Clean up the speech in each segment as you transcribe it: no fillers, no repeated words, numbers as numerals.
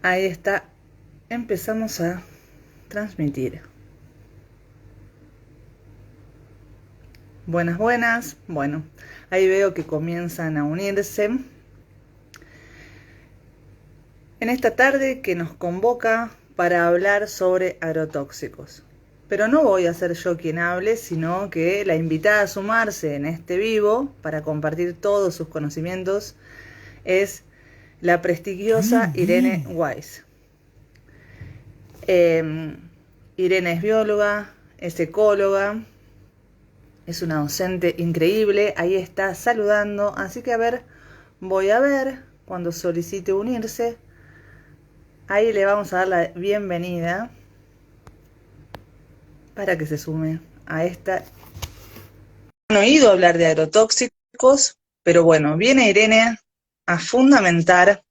Ahí está, empezamos a transmitir. Buenas, buenas. Bueno, ahí veo que comienzan a unirse en esta tarde que nos convoca para hablar sobre agrotóxicos. Pero no voy a ser yo quien hable, sino que la invitada a sumarse en este vivo para compartir todos sus conocimientos es la prestigiosa Irene Weiss. Irene es bióloga, es ecóloga, es una docente increíble, ahí está saludando, así que voy a ver cuando solicite unirse, ahí le vamos a dar la bienvenida para que se sume a esta. No he oído hablar de agrotóxicos, pero bueno, viene Irene a fundamentar.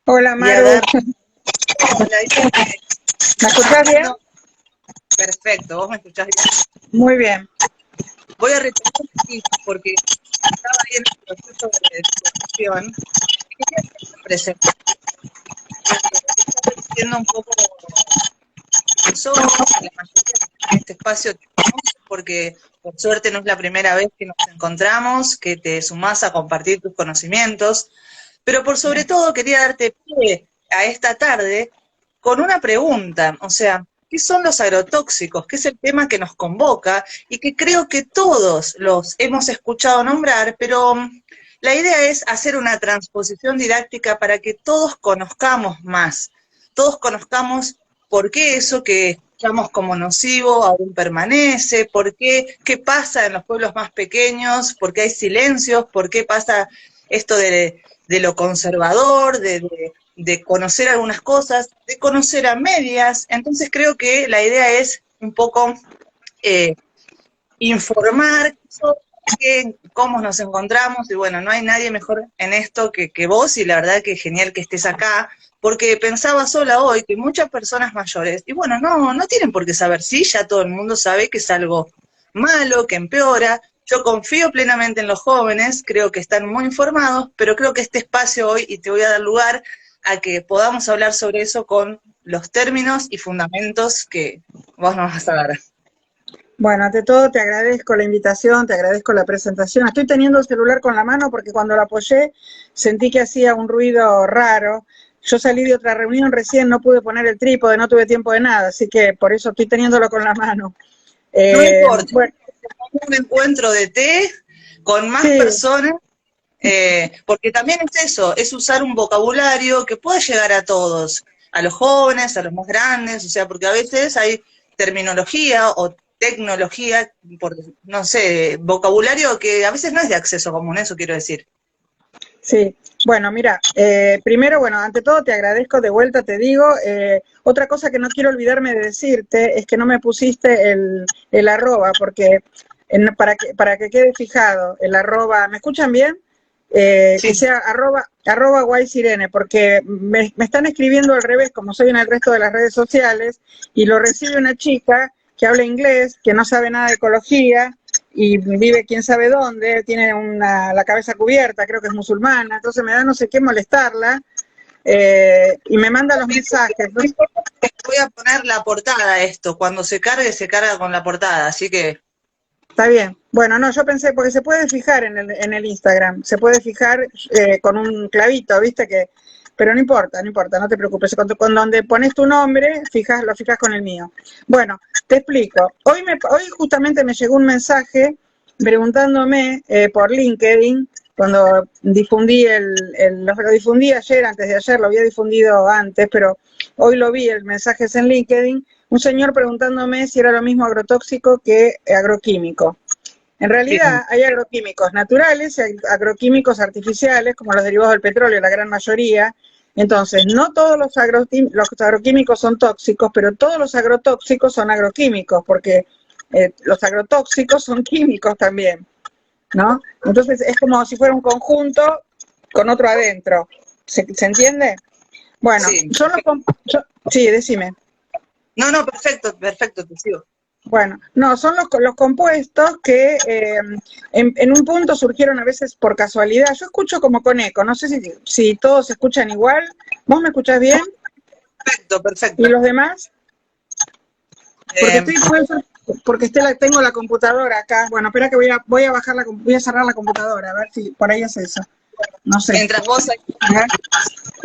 Hola, y a Maru. dar... Hola, Irene. ¿Me escuchás bien? Perfecto, ¿vos me escuchás bien? Muy bien. Voy a retomar un poquito porque estaba ahí en el proceso de discusión y quería hacer una presentación. Estaba diciendo un poco quién somos, la mayoría de este espacio te conoce porque por suerte no es la primera vez que nos encontramos, que te sumás a compartir tus conocimientos, pero por sobre todo quería darte pie a esta tarde con una pregunta, o sea, ¿qué son los agrotóxicos? ¿Qué es el tema que nos convoca? Y que creo que todos los hemos escuchado nombrar, pero la idea es hacer una transposición didáctica para que todos conozcamos más, todos conozcamos por qué eso que escuchamos como nocivo aún permanece, qué pasa en los pueblos más pequeños, por qué hay silencios, por qué pasa esto de lo conservador, de conocer algunas cosas, de conocer a medias. Entonces creo que la idea es un poco informar cómo nos encontramos, y bueno, no hay nadie mejor en esto que vos, y la verdad que genial que estés acá, porque pensaba sola hoy que muchas personas mayores, y bueno, no tienen por qué saber, sí, ya todo el mundo sabe que es algo malo, que empeora. Yo confío plenamente en los jóvenes, creo que están muy informados, pero creo que este espacio hoy, y te voy a dar lugar a que podamos hablar sobre eso con los términos y fundamentos que vos nos vas a dar. Bueno, ante todo te agradezco la invitación, te agradezco la presentación. Estoy teniendo el celular con la mano porque cuando lo apoyé sentí que hacía un ruido raro. Yo salí de otra reunión recién, no pude poner el trípode, no tuve tiempo de nada, así que por eso estoy teniéndolo con la mano. No importa, Bueno, un encuentro de té con más sí, personas, porque también es eso, es usar un vocabulario que pueda llegar a todos, a los jóvenes, a los más grandes, o sea, porque a veces hay terminología o tecnología, por, no sé, vocabulario que a veces no es de acceso común, eso quiero decir. sí. Bueno, mira, primero, bueno, ante todo te agradezco de vuelta, te digo. Otra cosa que no quiero olvidarme de decirte es que no me pusiste el arroba, porque para que quede fijado el arroba, ¿me escuchan bien? Que Sí. sea arroba guaysirene, porque me están escribiendo al revés, como soy en el resto de las redes sociales, y lo recibe una chica que habla inglés, que no sabe nada de ecología, y vive quién sabe dónde, tiene la cabeza cubierta, creo que es musulmana, entonces me da no sé qué molestarla, y me manda los mensajes, ¿no? Voy a poner la portada a esto, cuando se carga con la portada, así que... Está bien. Bueno, no, yo pensé, porque se puede fijar en el Instagram, se puede fijar con un clavito, ¿viste? Pero no importa, no importa, no te preocupes. Con donde pones tu nombre, lo fijas con el mío. Bueno, te explico. Hoy justamente me llegó un mensaje preguntándome por LinkedIn, cuando difundí lo difundí ayer, antes de ayer, lo había difundido antes, pero hoy lo vi, el mensaje es en LinkedIn, un señor preguntándome si era lo mismo agrotóxico que agroquímico. En Bien. realidad hay agroquímicos naturales y hay agroquímicos artificiales, como los derivados del petróleo, la gran mayoría. Entonces, no todos los agroquímicos son tóxicos, pero todos los agrotóxicos son agroquímicos, porque los agrotóxicos son químicos también, ¿no? Entonces, es como si fuera un conjunto con otro adentro. ¿Se entiende? Bueno, Sí. sí, decime. No, perfecto, perfecto, te sigo. Bueno, no, son los compuestos que en un punto surgieron a veces por casualidad. Yo escucho como con eco, no sé si todos escuchan igual. ¿Vos me escuchás bien? Perfecto, ¿Y perfecto. los demás? Porque Eh, tengo la computadora acá. Bueno, espera que voy a bajar voy a cerrar la computadora, a ver si por ahí es eso. No sé. mientras vos hay A ver.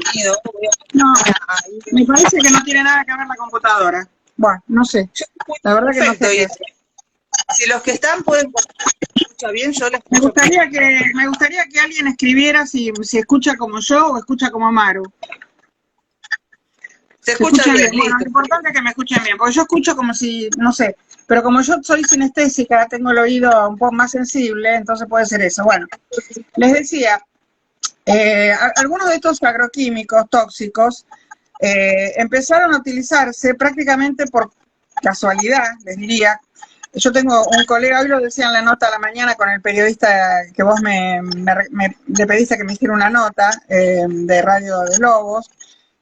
sonido, voy No, a me parece que no tiene nada que ver la computadora. Bueno, no sé. yo escucho La verdad que no sé perfecto, qué y es. si los que están pueden escuchar bien, yo la Me escucho perfecto. gustaría que alguien escribiera si escucha como yo o escucha como Maru. Se Se escucha escucha bien. bien, Bueno, listo. lo importante es que me escuchen bien, porque yo escucho como si, no sé, pero como yo soy sinestésica, tengo el oído un poco más sensible, entonces puede ser eso. Bueno, les decía, algunos de estos agroquímicos tóxicos empezaron a utilizarse prácticamente por casualidad, les diría. Yo tengo un colega, hoy lo decía en la nota a la mañana con el periodista que vos le pediste que me hiciera una nota de Radio de Lobos,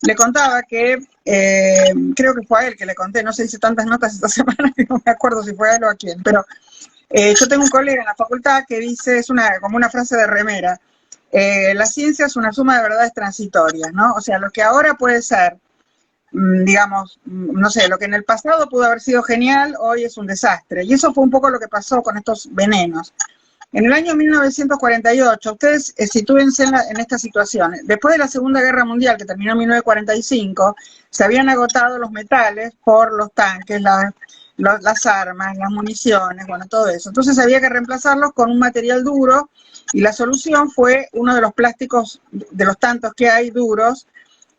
le contaba que, creo que fue a él que le conté, no sé, hice tantas notas esta semana que no me acuerdo si fue a él o a quién, pero yo tengo un colega en la facultad que dice, como una frase de remera, la ciencia es una suma de verdades transitorias, ¿no? O sea, lo que ahora puede ser, digamos, no sé, lo que en el pasado pudo haber sido genial, hoy es un desastre. Y eso fue un poco lo que pasó con estos venenos. En el año 1948, ustedes sitúense en esta situación. Después de la Segunda Guerra Mundial, que terminó en 1945, se habían agotado los metales por los tanques, las armas, las municiones, bueno, todo eso. Entonces había que reemplazarlos con un material duro y la solución fue uno de los plásticos, de los tantos que hay duros,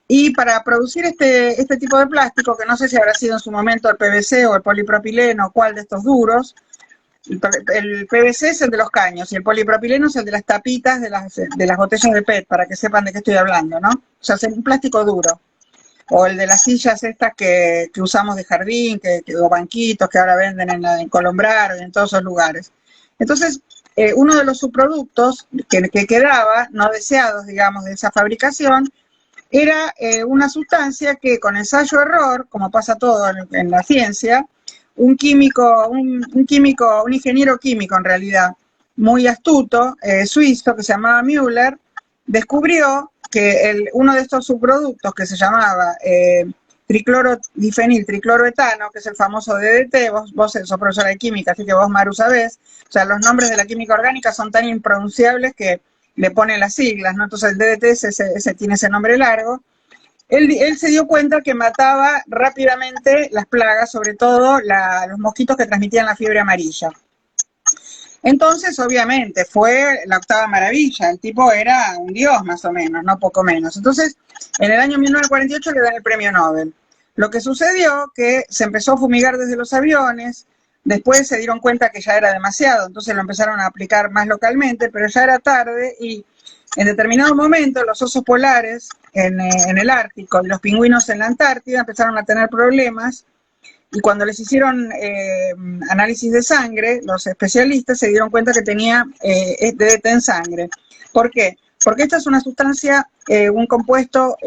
y para producir este tipo de plástico, que no sé si habrá sido en su momento el PVC o el polipropileno, cuál de estos duros, el PVC es el de los caños y el polipropileno es el de las tapitas de las botellas de PET, para que sepan de qué estoy hablando, ¿no? O sea, es un plástico duro. O el de las sillas estas que usamos de jardín, o banquitos que ahora venden en Colombrar y en todos esos lugares. Entonces, uno de los subproductos que quedaba, no deseados, digamos, de esa fabricación, era una sustancia que con ensayo-error, como pasa todo en la ciencia, un ingeniero químico en realidad, muy astuto, suizo, que se llamaba Müller, descubrió que uno de estos subproductos que se llamaba triclorodifenil, tricloroetano, que es el famoso DDT, vos sos profesora de química, así que vos, Maru, sabés, o sea, los nombres de la química orgánica son tan impronunciables que le ponen las siglas, ¿no? Entonces el DDT ese tiene ese nombre largo. Él se dio cuenta que mataba rápidamente las plagas, sobre todo los mosquitos que transmitían la fiebre amarilla. Entonces, obviamente, fue la octava maravilla. El tipo era un dios, más o menos, no poco menos. Entonces, en el año 1948 le dan el premio Nobel. Lo que sucedió que se empezó a fumigar desde los aviones, después se dieron cuenta que ya era demasiado, entonces lo empezaron a aplicar más localmente, pero ya era tarde y en determinado momento los osos polares en el Ártico y los pingüinos en la Antártida empezaron a tener problemas. Y cuando les hicieron análisis de sangre, los especialistas se dieron cuenta que tenía DDT en sangre. ¿Por qué? Porque esta es una sustancia, un compuesto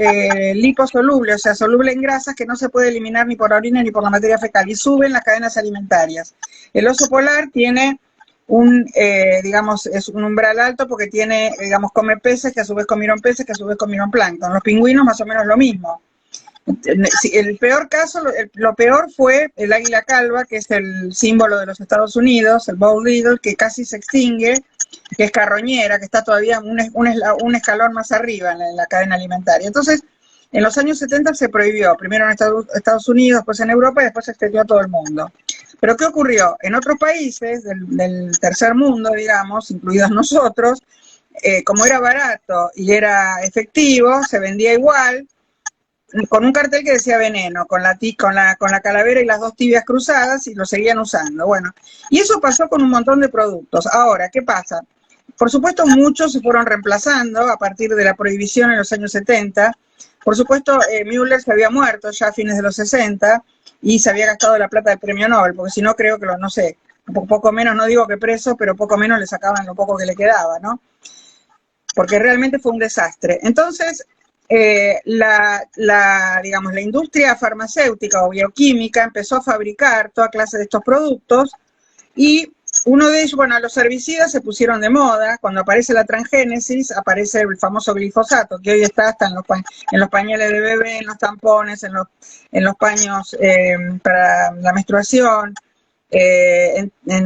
liposoluble, o sea, soluble en grasas que no se puede eliminar ni por orina ni por la materia fecal y sube en las cadenas alimentarias. El oso polar tiene digamos, es un umbral alto porque tiene, digamos, come peces que a su vez comieron peces que a su vez comieron plancton. Los pingüinos más o menos lo mismo. El peor caso, lo peor fue el águila calva, que es el símbolo de los Estados Unidos, el bald eagle, que casi se extingue, que es carroñera, que está todavía un escalón más arriba en la cadena alimentaria. Entonces, en los años 70 se prohibió, primero en Estados Unidos, después en Europa y después se extendió a todo el mundo. Pero ¿qué ocurrió? En otros países del tercer mundo, digamos, incluidos nosotros, como era barato y era efectivo, se vendía igual, con un cartel que decía veneno, con la calavera y las dos tibias cruzadas, y lo seguían usando. Bueno, y eso pasó con un montón de productos. Ahora, ¿qué pasa? Por supuesto, muchos se fueron reemplazando a partir de la prohibición en los años 70. Por supuesto, Müller se había muerto ya a fines de los 60 y se había gastado la plata del premio Nobel, porque si no, creo que no sé, poco menos, no digo que preso, pero poco menos le sacaban lo poco que le quedaba, ¿no? Porque realmente fue un desastre. Entonces, digamos, la industria farmacéutica o bioquímica empezó a fabricar toda clase de estos productos y uno de ellos, bueno, los herbicidas se pusieron de moda. Cuando aparece la transgénesis, aparece el famoso glifosato, que hoy está hasta en los pañales de bebé, en los tampones, en los paños para la menstruación.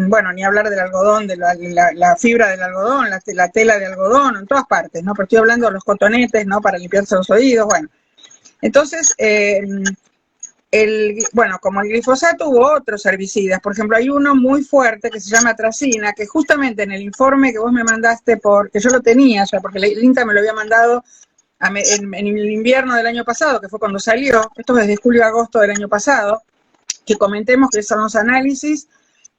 Bueno, ni hablar del algodón, de la fibra del algodón, la tela de algodón, en todas partes, ¿no? Pero estoy hablando de los cotonetes, ¿no? Para limpiarse los oídos, bueno. Entonces, bueno, como el glifosato hubo otros herbicidas, por ejemplo, hay uno muy fuerte que se llama atracina, que justamente en el informe que vos me mandaste, que yo lo tenía ya, porque el INTA me lo había mandado en el invierno del año pasado, que fue cuando salió, esto es desde julio a agosto del año pasado, que comentemos que son los análisis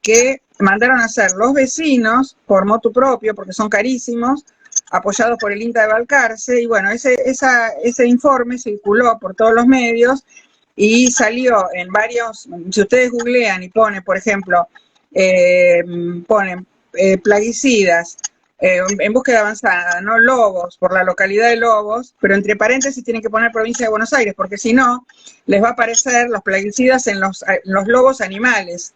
que mandaron a hacer los vecinos por motu propio, porque son carísimos, apoyados por el INTA de Balcarce, y bueno, ese informe circuló por todos los medios y salió en varios, si ustedes googlean y ponen, por ejemplo, ponen plaguicidas, en búsqueda avanzada, ¿no? Lobos, por la localidad de Lobos, pero entre paréntesis tienen que poner provincia de Buenos Aires, porque si no, les va a aparecer los plaguicidas en los lobos animales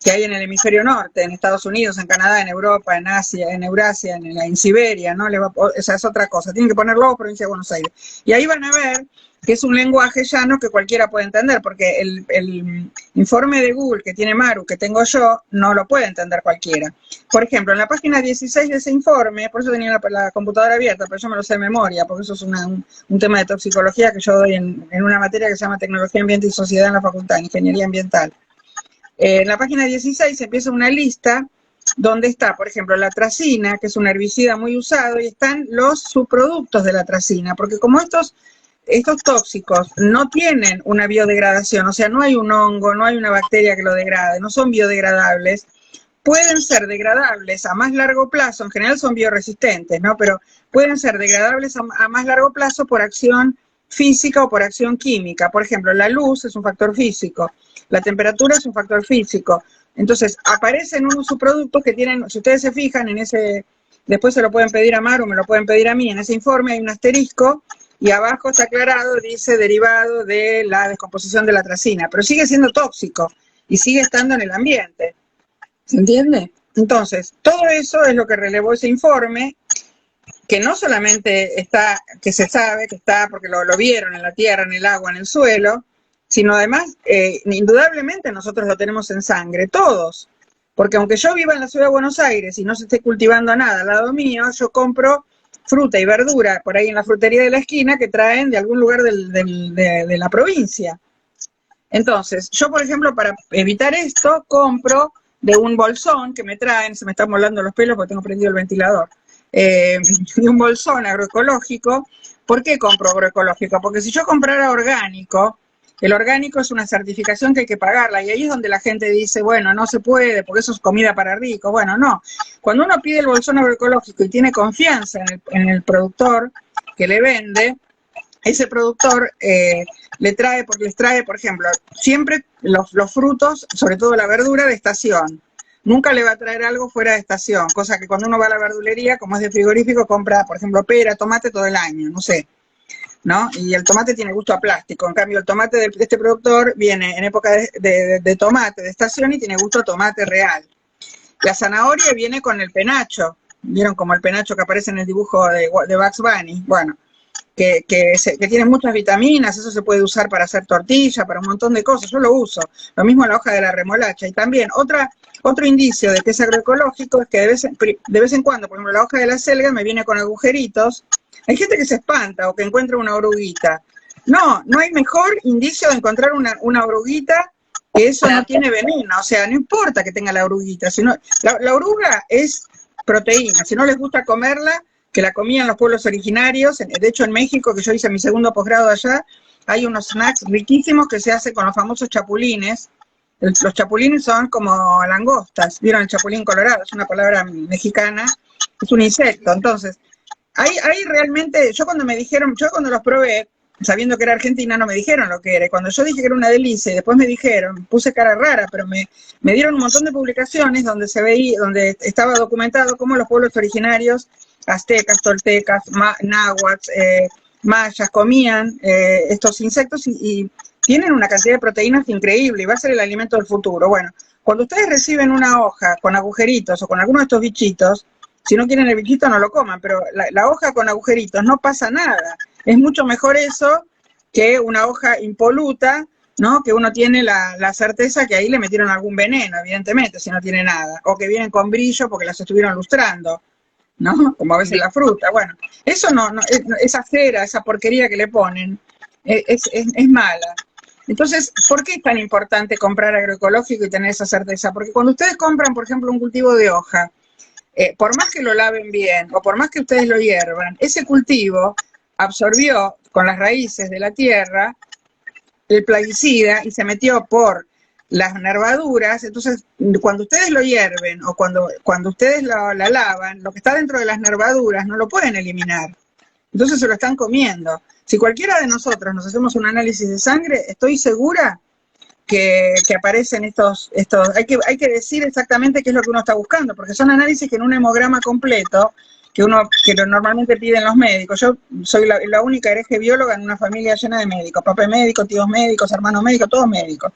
que hay en el hemisferio norte, en Estados Unidos, en Canadá, en Europa, en Asia, en Eurasia, en Siberia, ¿no? Esa es otra cosa. Tienen que poner Lobos, provincia de Buenos Aires. Y ahí van a ver que es un lenguaje llano que cualquiera puede entender, porque el informe de Google que tiene Maru, que tengo yo, no lo puede entender cualquiera. Por ejemplo, en la página 16 de ese informe, por eso tenía la computadora abierta, pero yo me lo sé de memoria, porque eso es un tema de toxicología que yo doy en una materia que se llama Tecnología, Ambiente y Sociedad en la Facultad, Ingeniería Ambiental. En la página 16 empieza una lista donde está, por ejemplo, la atracina, que es un herbicida muy usado, y están los subproductos de la atracina, porque como estos tóxicos no tienen una biodegradación, o sea, no hay un hongo, no hay una bacteria que lo degrade, no son biodegradables, pueden ser degradables a más largo plazo, en general son bioresistentes, ¿no? Pero pueden ser degradables a más largo plazo por acción física o por acción química. Por ejemplo, la luz es un factor físico, la temperatura es un factor físico. Entonces, aparecen unos subproductos que tienen, si ustedes se fijan en ese, después se lo pueden pedir a Maru, me lo pueden pedir a mí, en ese informe hay un asterisco y abajo está aclarado, dice derivado de la descomposición de la atracina, pero sigue siendo tóxico y sigue estando en el ambiente. ¿Se entiende? Entonces, todo eso es lo que relevó ese informe, que no solamente está, que se sabe que está porque lo vieron en la tierra, en el agua, en el suelo, sino además, indudablemente nosotros lo tenemos en sangre, todos. Porque aunque yo viva en la ciudad de Buenos Aires y no se esté cultivando nada al lado mío, yo compro fruta y verdura por ahí en la frutería de la esquina que traen de algún lugar de la provincia. Entonces, yo, por ejemplo, para evitar esto, compro de un bolsón que me traen, se me están volando los pelos porque tengo prendido el ventilador, de un bolsón agroecológico. ¿Por qué compro agroecológico? Porque si yo comprara orgánico, el orgánico es una certificación que hay que pagarla, y ahí es donde la gente dice, bueno, no se puede, porque eso es comida para ricos. Bueno, no. Cuando uno pide el bolsón agroecológico y tiene confianza en el productor que le vende, ese productor les trae, por ejemplo, siempre los frutos, sobre todo la verdura de estación. Nunca le va a traer algo fuera de estación, cosa que cuando uno va a la verdulería, como es de frigorífico, compra, por ejemplo, pera, tomate todo el año, no sé, ¿no? Y el tomate tiene gusto a plástico. En cambio, el tomate de este productor viene en época de tomate, de estación, y tiene gusto a tomate real. La zanahoria viene con el penacho. ¿Vieron como el penacho que aparece en el dibujo de Bugs Bunny? Bueno, que tiene muchas vitaminas, eso se puede usar para hacer tortilla, para un montón de cosas. Yo lo uso. Lo mismo la hoja de la remolacha. Y también otro indicio de que es agroecológico es que de vez en cuando, por ejemplo, la hoja de la selga me viene con agujeritos. Hay gente que se espanta o que encuentra una oruguita. No hay mejor indicio de encontrar una oruguita que eso no tiene veneno. O sea, no importa que tenga la oruguita. Sino, la oruga es proteína. Si no les gusta comerla, que la comían los pueblos originarios. De hecho, en México, que yo hice mi segundo posgrado allá, hay unos snacks riquísimos que se hacen con los famosos chapulines. Los chapulines son como langostas. ¿Vieron el chapulín colorado? Es una palabra mexicana. Es un insecto. Entonces, ahí realmente, yo cuando los probé, sabiendo que era Argentina, no me dijeron lo que era. Y cuando yo dije que era una delicia, y después me dijeron, puse cara rara, pero me dieron un montón de publicaciones donde se veía, donde estaba documentado cómo los pueblos originarios, aztecas, toltecas, náhuatl, mayas comían estos insectos y tienen una cantidad de proteínas increíble y va a ser el alimento del futuro. Bueno, cuando ustedes reciben una hoja con agujeritos o con alguno de estos bichitos, si no quieren el bichito no lo coman, pero la hoja con agujeritos no pasa nada. Es mucho mejor eso que una hoja impoluta, ¿no? Que uno tiene la certeza que ahí le metieron algún veneno, evidentemente, si no tiene nada. O que vienen con brillo porque las estuvieron lustrando, ¿no? Como a veces la fruta. Bueno, eso no esa cera, esa porquería que le ponen, es mala. Entonces, ¿por qué es tan importante comprar agroecológico y tener esa certeza? Porque cuando ustedes compran, por ejemplo, un cultivo de hoja, por más que lo laven bien o por más que ustedes lo hiervan, ese cultivo absorbió con las raíces de la tierra el plaguicida y se metió por las nervaduras. Entonces cuando ustedes lo hierven o cuando ustedes la lavan, lo que está dentro de las nervaduras no lo pueden eliminar, entonces se lo están comiendo. Si cualquiera de nosotros nos hacemos un análisis de sangre, estoy segura que aparecen estos hay que decir exactamente qué es lo que uno está buscando, porque son análisis que en un hemograma completo, que normalmente piden los médicos. Yo soy la única hereje bióloga en una familia llena de médicos, papá médico, tíos médicos, hermanos médicos, todos médicos.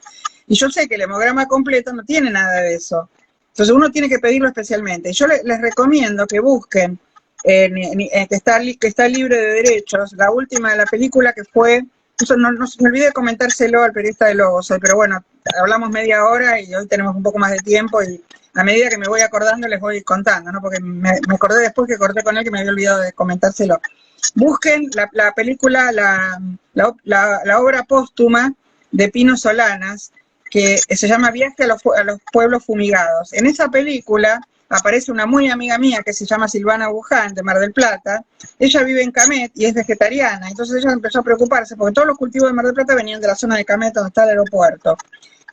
Y yo sé que el hemograma completo no tiene nada de eso. Entonces uno tiene que pedirlo especialmente. Yo les recomiendo que busquen, que está libre de derechos, la última de la película que fue, eso no me olvidé de comentárselo al periodista de Lobos hoy, pero bueno, hablamos media hora y hoy tenemos un poco más de tiempo y a medida que me voy acordando les voy contando, ¿no? Porque me acordé después que corté con él que me había olvidado de comentárselo. Busquen la película, la obra póstuma de Pino Solanas, que se llama Viaje a los pueblos fumigados. En esa película aparece una muy amiga mía que se llama Silvana Buján, de Mar del Plata. Ella vive en Camet y es vegetariana, entonces ella empezó a preocuparse porque todos los cultivos de Mar del Plata venían de la zona de Camet donde está el aeropuerto,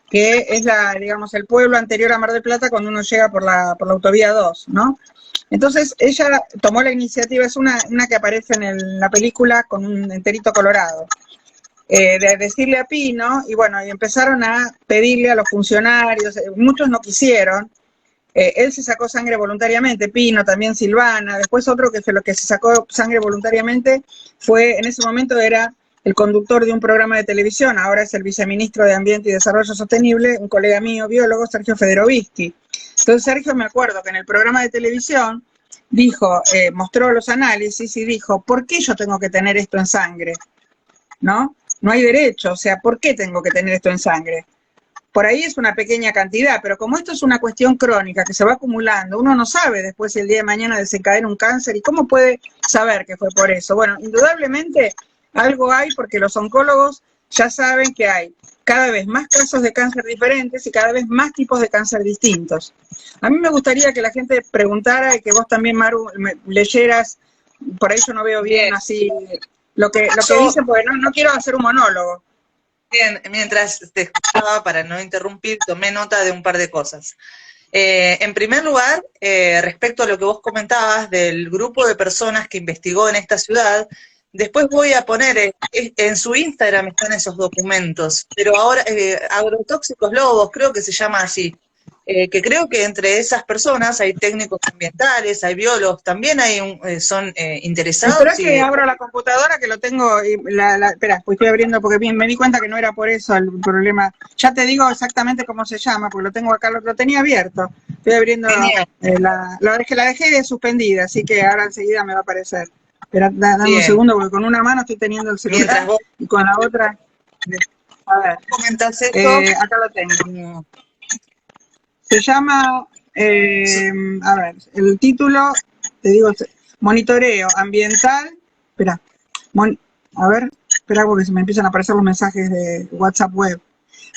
que es digamos, el pueblo anterior a Mar del Plata cuando uno llega por la autovía 2, ¿no? Entonces ella tomó la iniciativa, es una que aparece en la película con un enterito colorado, de decirle a Pino, y bueno, y empezaron a pedirle a los funcionarios, muchos no quisieron. Él se sacó sangre voluntariamente, Pino, también Silvana. Después otro que fue lo que se sacó sangre voluntariamente fue, en ese momento era el conductor de un programa de televisión, ahora es el viceministro de Ambiente y Desarrollo Sostenible, un colega mío, biólogo, Sergio Federovisky. Entonces Sergio, me acuerdo que en el programa de televisión dijo, mostró los análisis y dijo, ¿por qué yo tengo que tener esto en sangre? ¿No? No hay derecho, o sea, ¿por qué tengo que tener esto en sangre? Por ahí es una pequeña cantidad, pero como esto es una cuestión crónica que se va acumulando, uno no sabe después si el día de mañana desencadena un cáncer y cómo puede saber que fue por eso. Bueno, indudablemente algo hay porque los oncólogos ya saben que hay cada vez más casos de cáncer diferentes y cada vez más tipos de cáncer distintos. A mí me gustaría que la gente preguntara y que vos también, Maru, leyeras, por ahí yo no veo bien así lo que dicen, porque no quiero hacer un monólogo. Bien, mientras te escuchaba, para no interrumpir, tomé nota de un par de cosas. En primer lugar, respecto a lo que vos comentabas del grupo de personas que investigó en esta ciudad, después voy a poner, en su Instagram están esos documentos, pero ahora, Agrotóxicos Lobos, creo que se llama así, que creo que entre esas personas hay técnicos ambientales, hay biólogos, también son interesados. Espera que abro la computadora que lo tengo, espera, pues estoy abriendo porque bien, me di cuenta que no era por eso el problema. Ya te digo exactamente cómo se llama, porque lo tengo acá, lo tenía abierto. Estoy abriendo, la dejé suspendida, así que ahora enseguida me va a aparecer. Espera, dame un segundo, porque con una mano estoy teniendo el celular y con la otra... A ver, ¿comentás esto? acá lo tengo. Se llama, a ver, el título, te digo, monitoreo ambiental, espera, a ver, espera porque se me empiezan a aparecer los mensajes de WhatsApp web.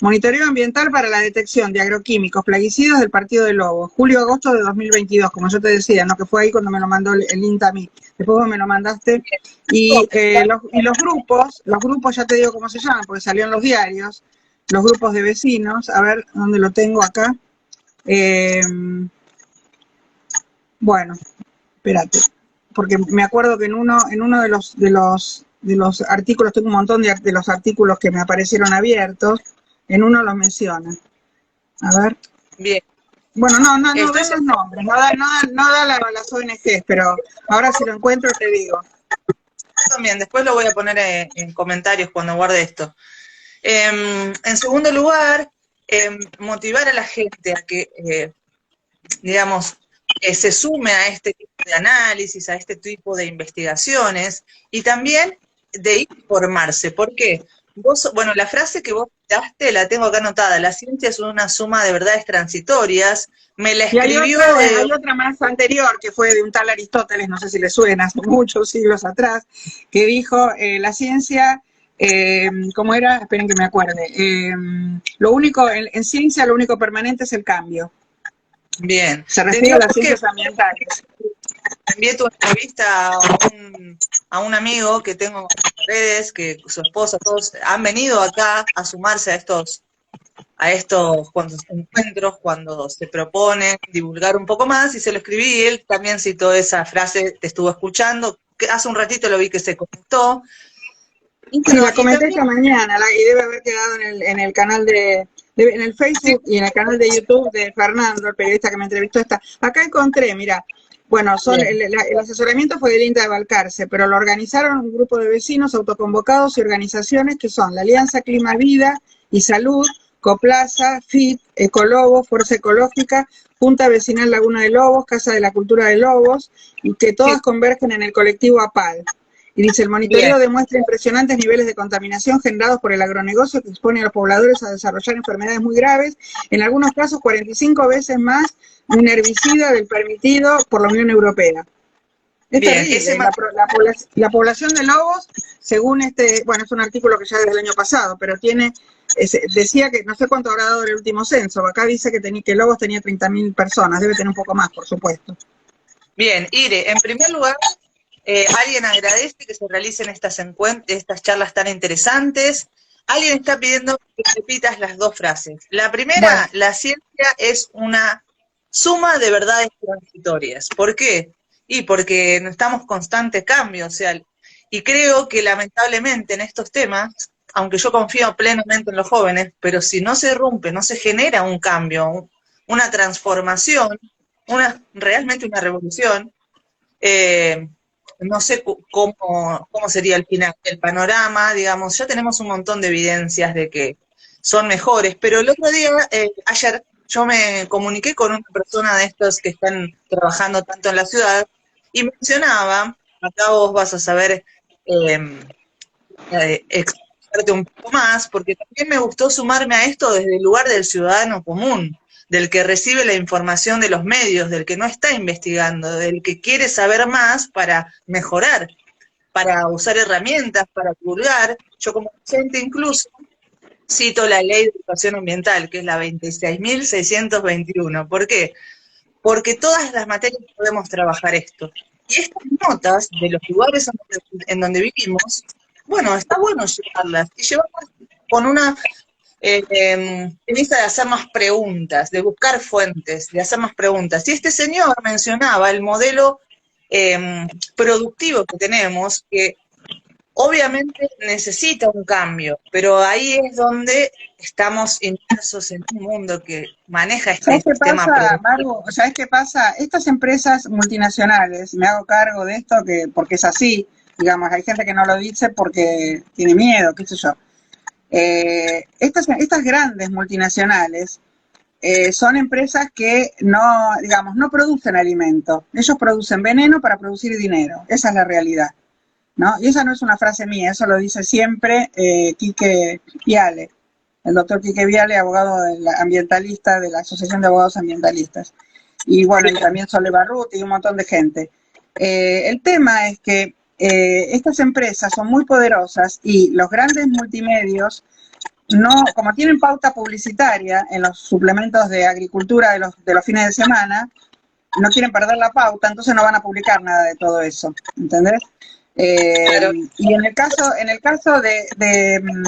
Monitoreo ambiental para la detección de agroquímicos plaguicidas del Partido de Lobos, julio-agosto de 2022, como yo te decía, ¿no? Que fue ahí cuando me lo mandó el link a mí. Después vos me lo mandaste. Y los grupos ya te digo cómo se llaman, porque salió en los diarios, los grupos de vecinos, a ver, ¿dónde lo tengo acá? Bueno, espérate, porque me acuerdo que en uno de los artículos, tengo un montón de los artículos que me aparecieron abiertos, en uno los menciona. A ver. Bien. Bueno, no da esos nombres, no da las ONGs, pero ahora si lo encuentro te digo. también, después lo voy a poner en comentarios cuando guarde esto. En segundo lugar, motivar a la gente a que, digamos, se sume a este tipo de análisis, a este tipo de investigaciones, y también de informarse. ¿Por qué? Bueno, la frase que vos daste la tengo acá anotada: la ciencia es una suma de verdades transitorias. Me la escribió hay otra más anterior, que fue de un tal Aristóteles, no sé si le suena, hace muchos siglos atrás, que dijo, la ciencia, ¿cómo era? Esperen que me acuerde. Lo único, en ciencia lo único permanente es el cambio. Bien. Se refiere a las ciencias ambientales. Envié tu entrevista a un amigo que tengo en redes, que su esposa, todos han venido acá a sumarse a estos cuando encuentros, cuando se propone divulgar un poco más, y se lo escribí, y él también citó esa frase, te estuvo escuchando, que hace un ratito lo vi que se conectó. Sí, la comenté esta mañana, y debe haber quedado en el canal en el Facebook y en el canal de YouTube de Fernando, el periodista que me entrevistó. Acá encontré, mira, bueno, el asesoramiento fue del INTA de Balcarce, pero lo organizaron un grupo de vecinos autoconvocados y organizaciones que son la Alianza Clima Vida y Salud, Coplaza, FIT, Ecolobo, Fuerza Ecológica, Junta Vecinal Laguna de Lobos, Casa de la Cultura de Lobos, y que todas convergen en el colectivo APAL. Y dice, el monitoreo demuestra impresionantes niveles de contaminación generados por el agronegocio que expone a los pobladores a desarrollar enfermedades muy graves, en algunos casos 45 veces más un herbicida del permitido por la Unión Europea. Es terrible. La población de lobos, según bueno, es un artículo que ya desde el año pasado, pero decía que no sé cuánto habrá dado el último censo. Acá dice que Lobos tenía 30.000 personas, debe tener un poco más, por supuesto. Bien, Ire, en primer lugar, alguien agradece que se realicen estas charlas tan interesantes. Alguien está pidiendo que repitas las dos frases. La primera, la ciencia es una suma de verdades transitorias. ¿Por qué? Y porque estamos en constante cambio, o sea, y creo que lamentablemente en estos temas, aunque yo confío plenamente en los jóvenes, pero si no se rompe, no se genera un cambio, una transformación, realmente una revolución, no sé cómo sería el final, el panorama, digamos, ya tenemos un montón de evidencias de que son mejores, pero el otro día, ayer, yo me comuniqué con una persona de estos que están trabajando tanto en la ciudad, y mencionaba, acá vos vas a saber explicarte un poco más, porque también me gustó sumarme a esto desde el lugar del ciudadano común, del que recibe la información de los medios, del que no está investigando, del que quiere saber más para mejorar, para usar herramientas, para divulgar. Yo como docente incluso cito la Ley de Educación Ambiental, que es la 26.621. ¿Por qué? Porque todas las materias podemos trabajar esto. Y estas notas de los lugares en donde vivimos, bueno, está bueno llevarlas, y llevarlas con una premisa de hacer más preguntas, de buscar fuentes, de hacer más preguntas. Y este señor mencionaba el modelo productivo que tenemos, que obviamente necesita un cambio, pero ahí es donde estamos inmersos en un mundo que maneja este sistema productivo. Maru, ¿sabes qué pasa? Estas empresas multinacionales, me hago cargo de esto porque es así, digamos, hay gente que no lo dice porque tiene miedo, qué sé yo. Estas grandes multinacionales son empresas que no producen alimento. Ellos producen veneno para producir dinero. Esa es la realidad, ¿no? Y esa no es una frase mía, eso lo dice siempre Quique Viale, el doctor Quique Viale, abogado ambientalista de la Asociación de Abogados Ambientalistas. Y bueno, y también Sole Barruti y un montón de gente. El tema es que estas empresas son muy poderosas y los grandes multimedios, como tienen pauta publicitaria en los suplementos de agricultura de los fines de semana, no quieren perder la pauta, entonces no van a publicar nada de todo eso, ¿entendés? Y en el caso de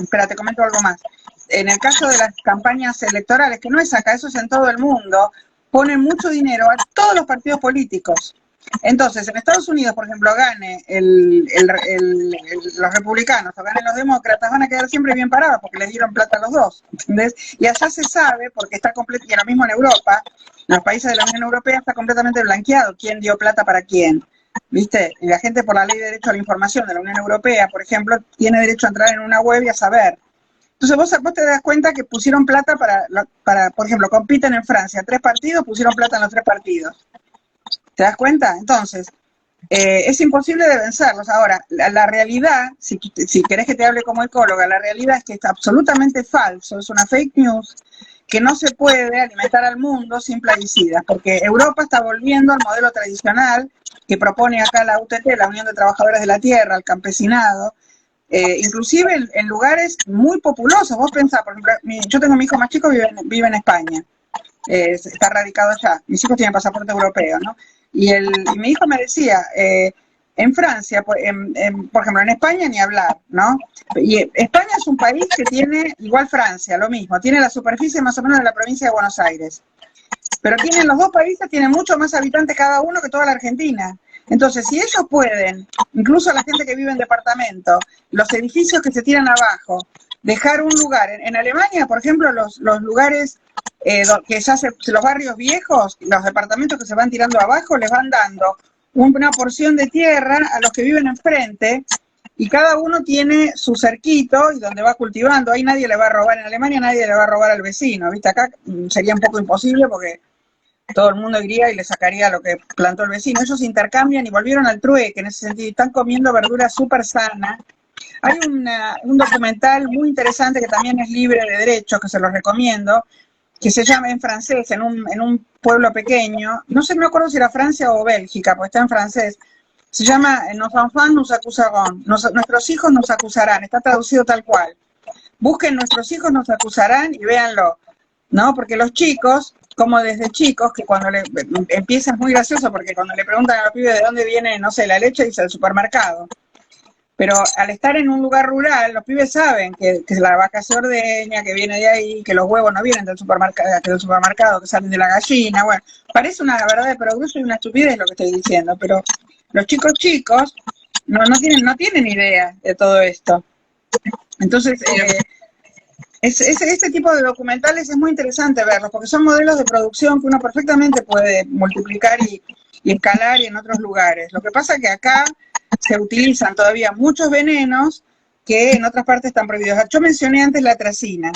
espera, te comento algo más. En el caso de las campañas electorales, que no es acá, eso es en todo el mundo, ponen mucho dinero a todos los partidos políticos. Entonces, en Estados Unidos, por ejemplo, gane los republicanos o ganen los demócratas, van a quedar siempre bien parados porque les dieron plata a los dos, ¿entendés? Y allá se sabe, porque está completo, y lo mismo en Europa, en los países de la Unión Europea está completamente blanqueado quién dio plata para quién. ¿viste? Y la gente por la Ley de Derecho a la Información de la Unión Europea, por ejemplo, tiene derecho a entrar en una web y a saber. Entonces vos te das cuenta que pusieron plata para, por ejemplo, compiten en Francia 3 partidos, pusieron plata en los 3 partidos. ¿Te das cuenta? Entonces, es imposible de vencerlos. Ahora, la realidad, si querés que te hable como ecóloga, la realidad es que es absolutamente falso, es una fake news, que no se puede alimentar al mundo sin plaguicidas, porque Europa está volviendo al modelo tradicional que propone acá la UTT, la Unión de Trabajadores de la Tierra, el campesinado, inclusive en lugares muy populosos. Vos pensás, por ejemplo, yo tengo mi hijo más chico, vive en España, está radicado allá, mis hijos tienen pasaporte europeo, ¿no? Y mi hijo me decía, en Francia, por ejemplo, en España ni hablar, ¿no? Y España es un país que tiene, igual Francia, lo mismo, tiene la superficie más o menos de la provincia de Buenos Aires. Pero los dos países tienen mucho más habitantes cada uno que toda la Argentina. Entonces, si ellos pueden, incluso la gente que vive en departamento, los edificios que se tiran abajo, dejar un lugar, en Alemania, por ejemplo, los lugares que ya los barrios viejos, los departamentos que se van tirando abajo, les van dando una porción de tierra a los que viven enfrente, y cada uno tiene su cerquito y donde va cultivando. Ahí nadie le va a robar, en Alemania nadie le va a robar al vecino, ¿viste? Acá sería un poco imposible porque todo el mundo iría y le sacaría lo que plantó el vecino. Ellos intercambian y volvieron al trueque en ese sentido, están comiendo verdura súper sana. Hay un documental muy interesante que también es libre de derechos, que se los recomiendo, que se llama en francés, en un pueblo pequeño, no sé, no me acuerdo si era Francia o Bélgica, porque está en francés, se llama Nos enfants nous acusaront, nuestros hijos nos acusarán, está traducido tal cual. Busquen Nuestros hijos nos acusarán y véanlo, ¿no? Porque los chicos, como desde chicos, que cuando empieza es muy gracioso, porque cuando le preguntan a los pibes de dónde viene, no sé, la leche, dice del supermercado. Pero al estar en un lugar rural, los pibes saben que la vaca se ordeña, que viene de ahí, que los huevos no vienen del supermercado, que salen de la gallina. Bueno, parece una verdad de progreso y una estupidez lo que estoy diciendo, pero los chicos no tienen idea de todo esto. Entonces, este tipo de documentales es muy interesante verlos, porque son modelos de producción que uno perfectamente puede multiplicar y escalar en otros lugares. Lo que pasa es que acá se utilizan todavía muchos venenos que en otras partes están prohibidos. Yo mencioné antes la atracina.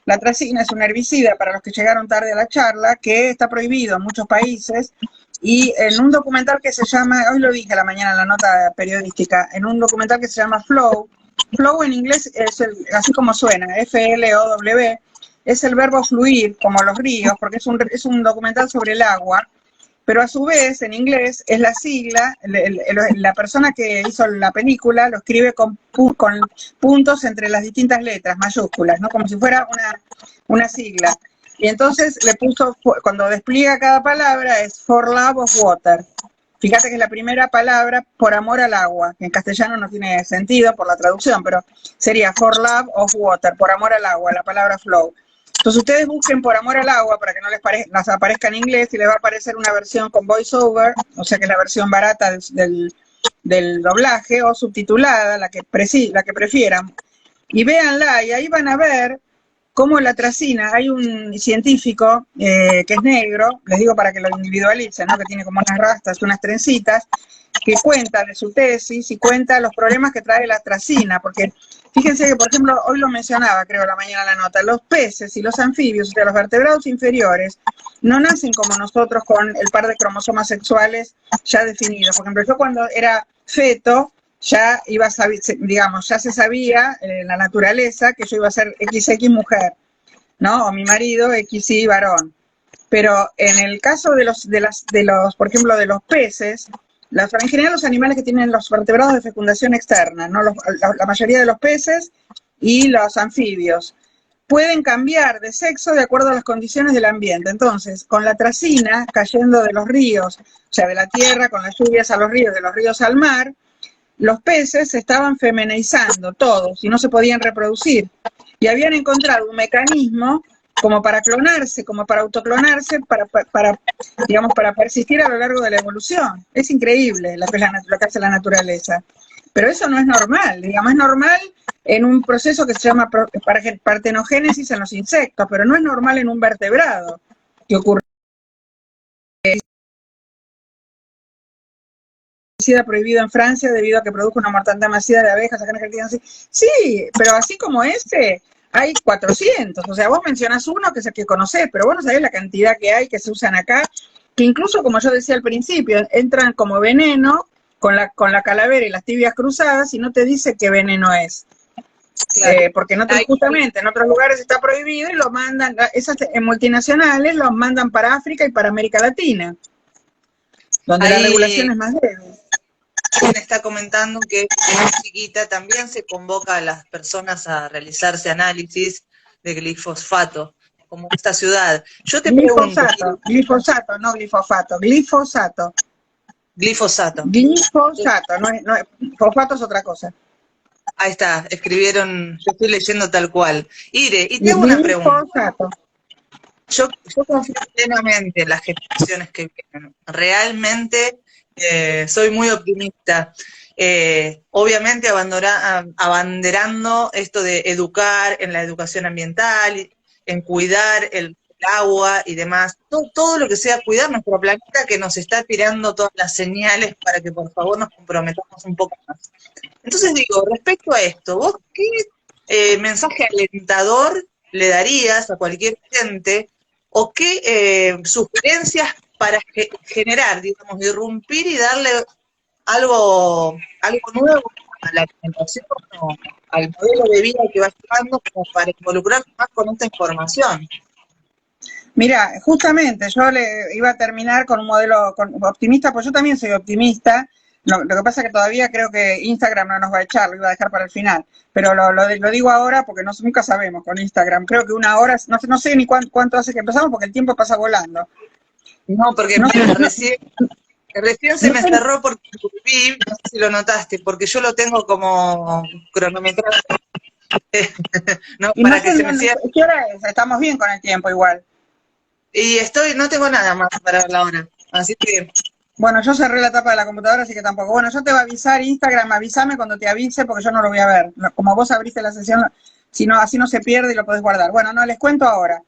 La atracina es un herbicida, para los que llegaron tarde a la charla, que está prohibido en muchos países, y en un documental que se llama, hoy lo dije a la mañana en la nota periodística, en un documental que se llama Flow en inglés es así como suena, F-L-O-W, es el verbo fluir, como los ríos, porque es un documental sobre el agua, pero a su vez, en inglés, es la sigla, la persona que hizo la película lo escribe con puntos entre las distintas letras, mayúsculas, ¿no? Como si fuera una sigla. Y entonces le puso, cuando despliega cada palabra, es For Love of Water. Fíjate que es la primera palabra, por amor al agua, que en castellano no tiene sentido por la traducción, pero sería For Love of Water, por amor al agua, la palabra flow. Entonces ustedes busquen Por amor al agua para que no les aparezca en inglés y les va a aparecer una versión con voiceover, o sea que es la versión barata del doblaje, o subtitulada, la que prefieran. Y véanla, y ahí van a ver cómo la atracina, hay un científico que es negro, les digo para que lo individualicen, ¿no? Que tiene como unas rastas, unas trencitas, que cuenta de su tesis y cuenta los problemas que trae la atracina, porque fíjense que, por ejemplo, hoy lo mencionaba, creo, la mañana la nota, los peces y los anfibios, o sea, los vertebrados inferiores, no nacen como nosotros con el par de cromosomas sexuales ya definidos. Por ejemplo, yo cuando era feto, ya iba a saber, digamos, ya se sabía en la naturaleza que yo iba a ser XX mujer, ¿no? O mi marido XY varón. Pero en el caso de los, por ejemplo, de los peces, en general los animales que tienen los vertebrados de fecundación externa, ¿no? La mayoría de los peces y los anfibios pueden cambiar de sexo de acuerdo a las condiciones del ambiente. Entonces, con la atracina cayendo de los ríos, o sea, de la tierra, con las lluvias a los ríos, de los ríos al mar, los peces se estaban feminizando todos y no se podían reproducir. Y habían encontrado un mecanismo como para clonarse, como para autoclonarse, digamos, para persistir a lo largo de la evolución. Es increíble lo que hace la naturaleza. Pero eso no es normal, digamos, es normal en un proceso que se llama partenogénesis en los insectos, pero no es normal en un vertebrado que ocurre. insecticida prohibido en Francia debido a que produjo una mortandad masiva de abejas acá en Argentina. Sí, pero así como este, hay 400. O sea, vos mencionás uno que es el que conocés, pero vos no sabés la cantidad que hay que se usan acá, que incluso, como yo decía al principio, entran como veneno con la calavera y las tibias cruzadas y no te dice qué veneno es. Claro. Porque justamente en otros lugares está prohibido y lo mandan, esas multinacionales los mandan para África y para América Latina, donde la regulación es más débil. Alguien está comentando que en Chiquita también se convoca a las personas a realizarse análisis de glifosato, como esta ciudad. Yo te pregunto... Glifosato, no glifosato, glifosato. Glifosato. Glifosato, fosfato es otra cosa. Ahí está, escribieron, yo estoy leyendo tal cual. Ire, y tengo una pregunta. Yo confío plenamente en las generaciones que vienen. Realmente soy muy optimista. Obviamente abanderando esto de educar en la educación ambiental, en cuidar el agua y demás, todo lo que sea cuidar nuestro planeta, que nos está tirando todas las señales para que por favor nos comprometamos un poco más. Entonces digo, respecto a esto, ¿vos qué mensaje alentador le darías a cualquier gente o qué sugerencias para generar, digamos, irrumpir y darle algo nuevo a la alimentación o al modelo de vida que va llevando como para involucrarse más con esta información? Mira, justamente yo le iba a terminar con un modelo optimista, pues yo también soy optimista. Lo que pasa es que todavía creo que Instagram no nos va a echar, lo iba a dejar para el final. Pero lo digo ahora porque nunca sabemos con Instagram. Creo que una hora, no sé ni cuánto hace que empezamos porque el tiempo pasa volando. No, porque recién se me cerró porque vi, no sé si lo notaste, porque yo lo tengo como cronometrado. No, para que se me cierre. ¿Qué hora es? Estamos bien con el tiempo igual. Y no tengo nada más para la hora, así que... Bueno, yo cerré la tapa de la computadora, así que tampoco. Bueno, yo te voy a avisar, Instagram, avísame cuando te avise, porque yo no lo voy a ver. Como vos abriste la sesión, así no se pierde y lo podés guardar. Bueno, no, les cuento ahora.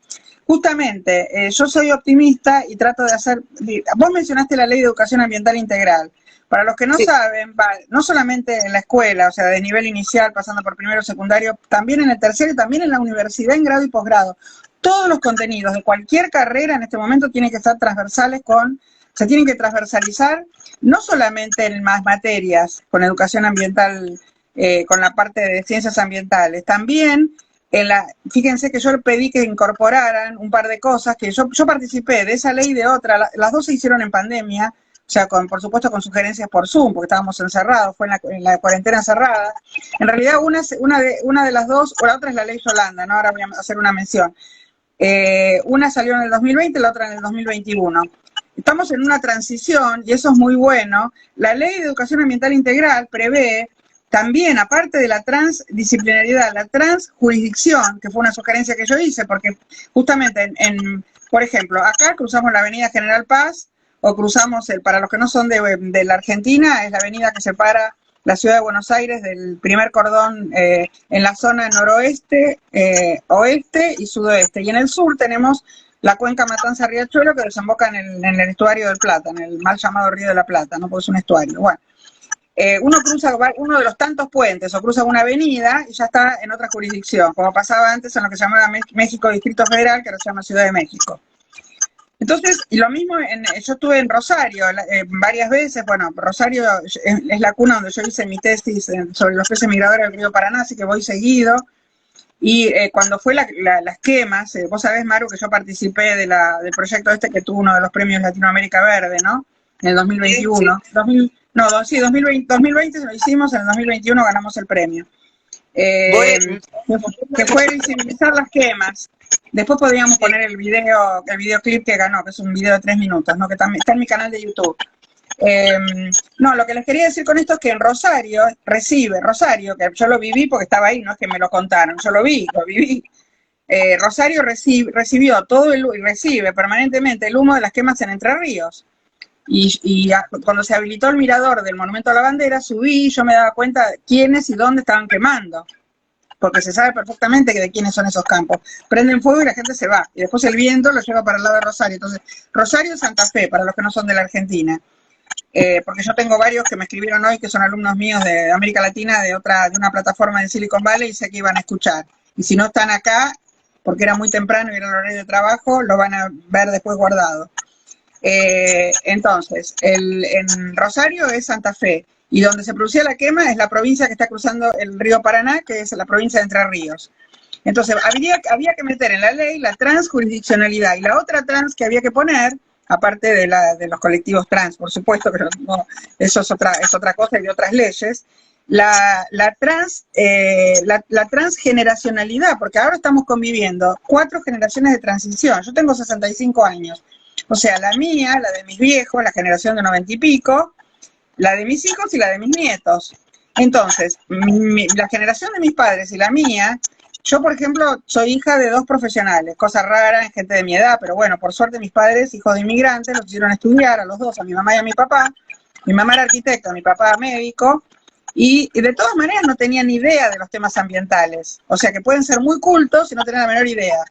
Justamente, yo soy optimista y trato de hacer... Vos mencionaste la Ley de Educación Ambiental Integral. Para los que no saben, no solamente en la escuela, o sea, de nivel inicial, pasando por primero, secundario, también en el terciario, también en la universidad, en grado y posgrado. Todos los contenidos de cualquier carrera en este momento tienen que estar transversales se tienen que transversalizar, no solamente en más materias, con educación ambiental, con la parte de ciencias ambientales, también fíjense que yo pedí que incorporaran un par de cosas, que yo participé de esa ley y de otra, las dos se hicieron en pandemia, o sea, por supuesto con sugerencias por Zoom, porque estábamos encerrados, fue en la cuarentena cerrada. En realidad una de las dos, o la otra es la ley Yolanda, ¿no? Ahora voy a hacer una mención. Una salió en el 2020, la otra en el 2021. Estamos en una transición y eso es muy bueno. La Ley de Educación Ambiental Integral prevé también, aparte de la transdisciplinariedad, la transjurisdicción, que fue una sugerencia que yo hice, porque justamente, por ejemplo, acá cruzamos la avenida General Paz, o cruzamos, para los que no son de la Argentina, es la avenida que separa la ciudad de Buenos Aires del primer cordón en la zona noroeste, oeste y sudoeste. Y en el sur tenemos la cuenca Matanza-Riachuelo, que desemboca en el estuario del Plata, en el mal llamado Río de la Plata, ¿no? Porque es un estuario. Bueno, uno cruza uno de los tantos puentes o cruza una avenida y ya está en otra jurisdicción, como pasaba antes en lo que se llamaba México Distrito Federal, que ahora se llama Ciudad de México. Entonces, y lo mismo, yo estuve en Rosario varias veces. Bueno, Rosario es la cuna donde yo hice mi tesis sobre los peces migradores del río Paraná, así que voy seguido. Y cuando fue las quemas, vos sabés, Maru, que yo participé del proyecto que tuvo uno de los premios Latinoamérica Verde, ¿no? En el 2021. Sí, 2020 lo hicimos, en el 2021 ganamos el premio. Que fue visibilizar las quemas. Después podríamos poner el videoclip que ganó, que es un video de 3 minutos, ¿no? Que también está en mi canal de YouTube. No, lo que les quería decir con esto es que en Rosario, que yo lo viví porque estaba ahí, no es que me lo contaron, yo lo viví. Rosario recibió y recibe permanentemente el humo de las quemas en Entre Ríos. Y cuando se habilitó el mirador del Monumento a la Bandera, subí y yo me daba cuenta de quiénes y dónde estaban quemando, porque se sabe perfectamente de quiénes son esos campos. Prenden fuego y la gente se va, y después el viento lo lleva para el lado de Rosario. Entonces, Rosario y Santa Fe, para los que no son de la Argentina. porque yo tengo varios que me escribieron hoy que son alumnos míos de América Latina, de una plataforma de Silicon Valley, y sé que iban a escuchar. Y si no están acá, porque era muy temprano y era el horario de trabajo, lo van a ver después guardado. Entonces, en Rosario es Santa Fe, y donde se producía la quema es la provincia que está cruzando el río Paraná, que es la provincia de Entre Ríos. Entonces, había que meter en la ley la transjurisdiccionalidad, y la otra trans que había que poner, aparte de los colectivos trans, por supuesto, pero no, eso es otra cosa y de otras leyes, la transgeneracionalidad, porque ahora estamos conviviendo 4 generaciones de transición. Yo tengo 65 años. O sea, la mía, la de mis viejos, la generación de 90 y pico, la de mis hijos y la de mis nietos. Entonces, la generación de mis padres y la mía, yo, por ejemplo, soy hija de 2 profesionales, cosa rara en gente de mi edad, pero bueno, por suerte mis padres, hijos de inmigrantes, los hicieron estudiar a los 2, a mi mamá y a mi papá. Mi mamá era arquitecta, mi papá médico, y de todas maneras no tenían ni idea de los temas ambientales. O sea que pueden ser muy cultos y no tener la menor idea.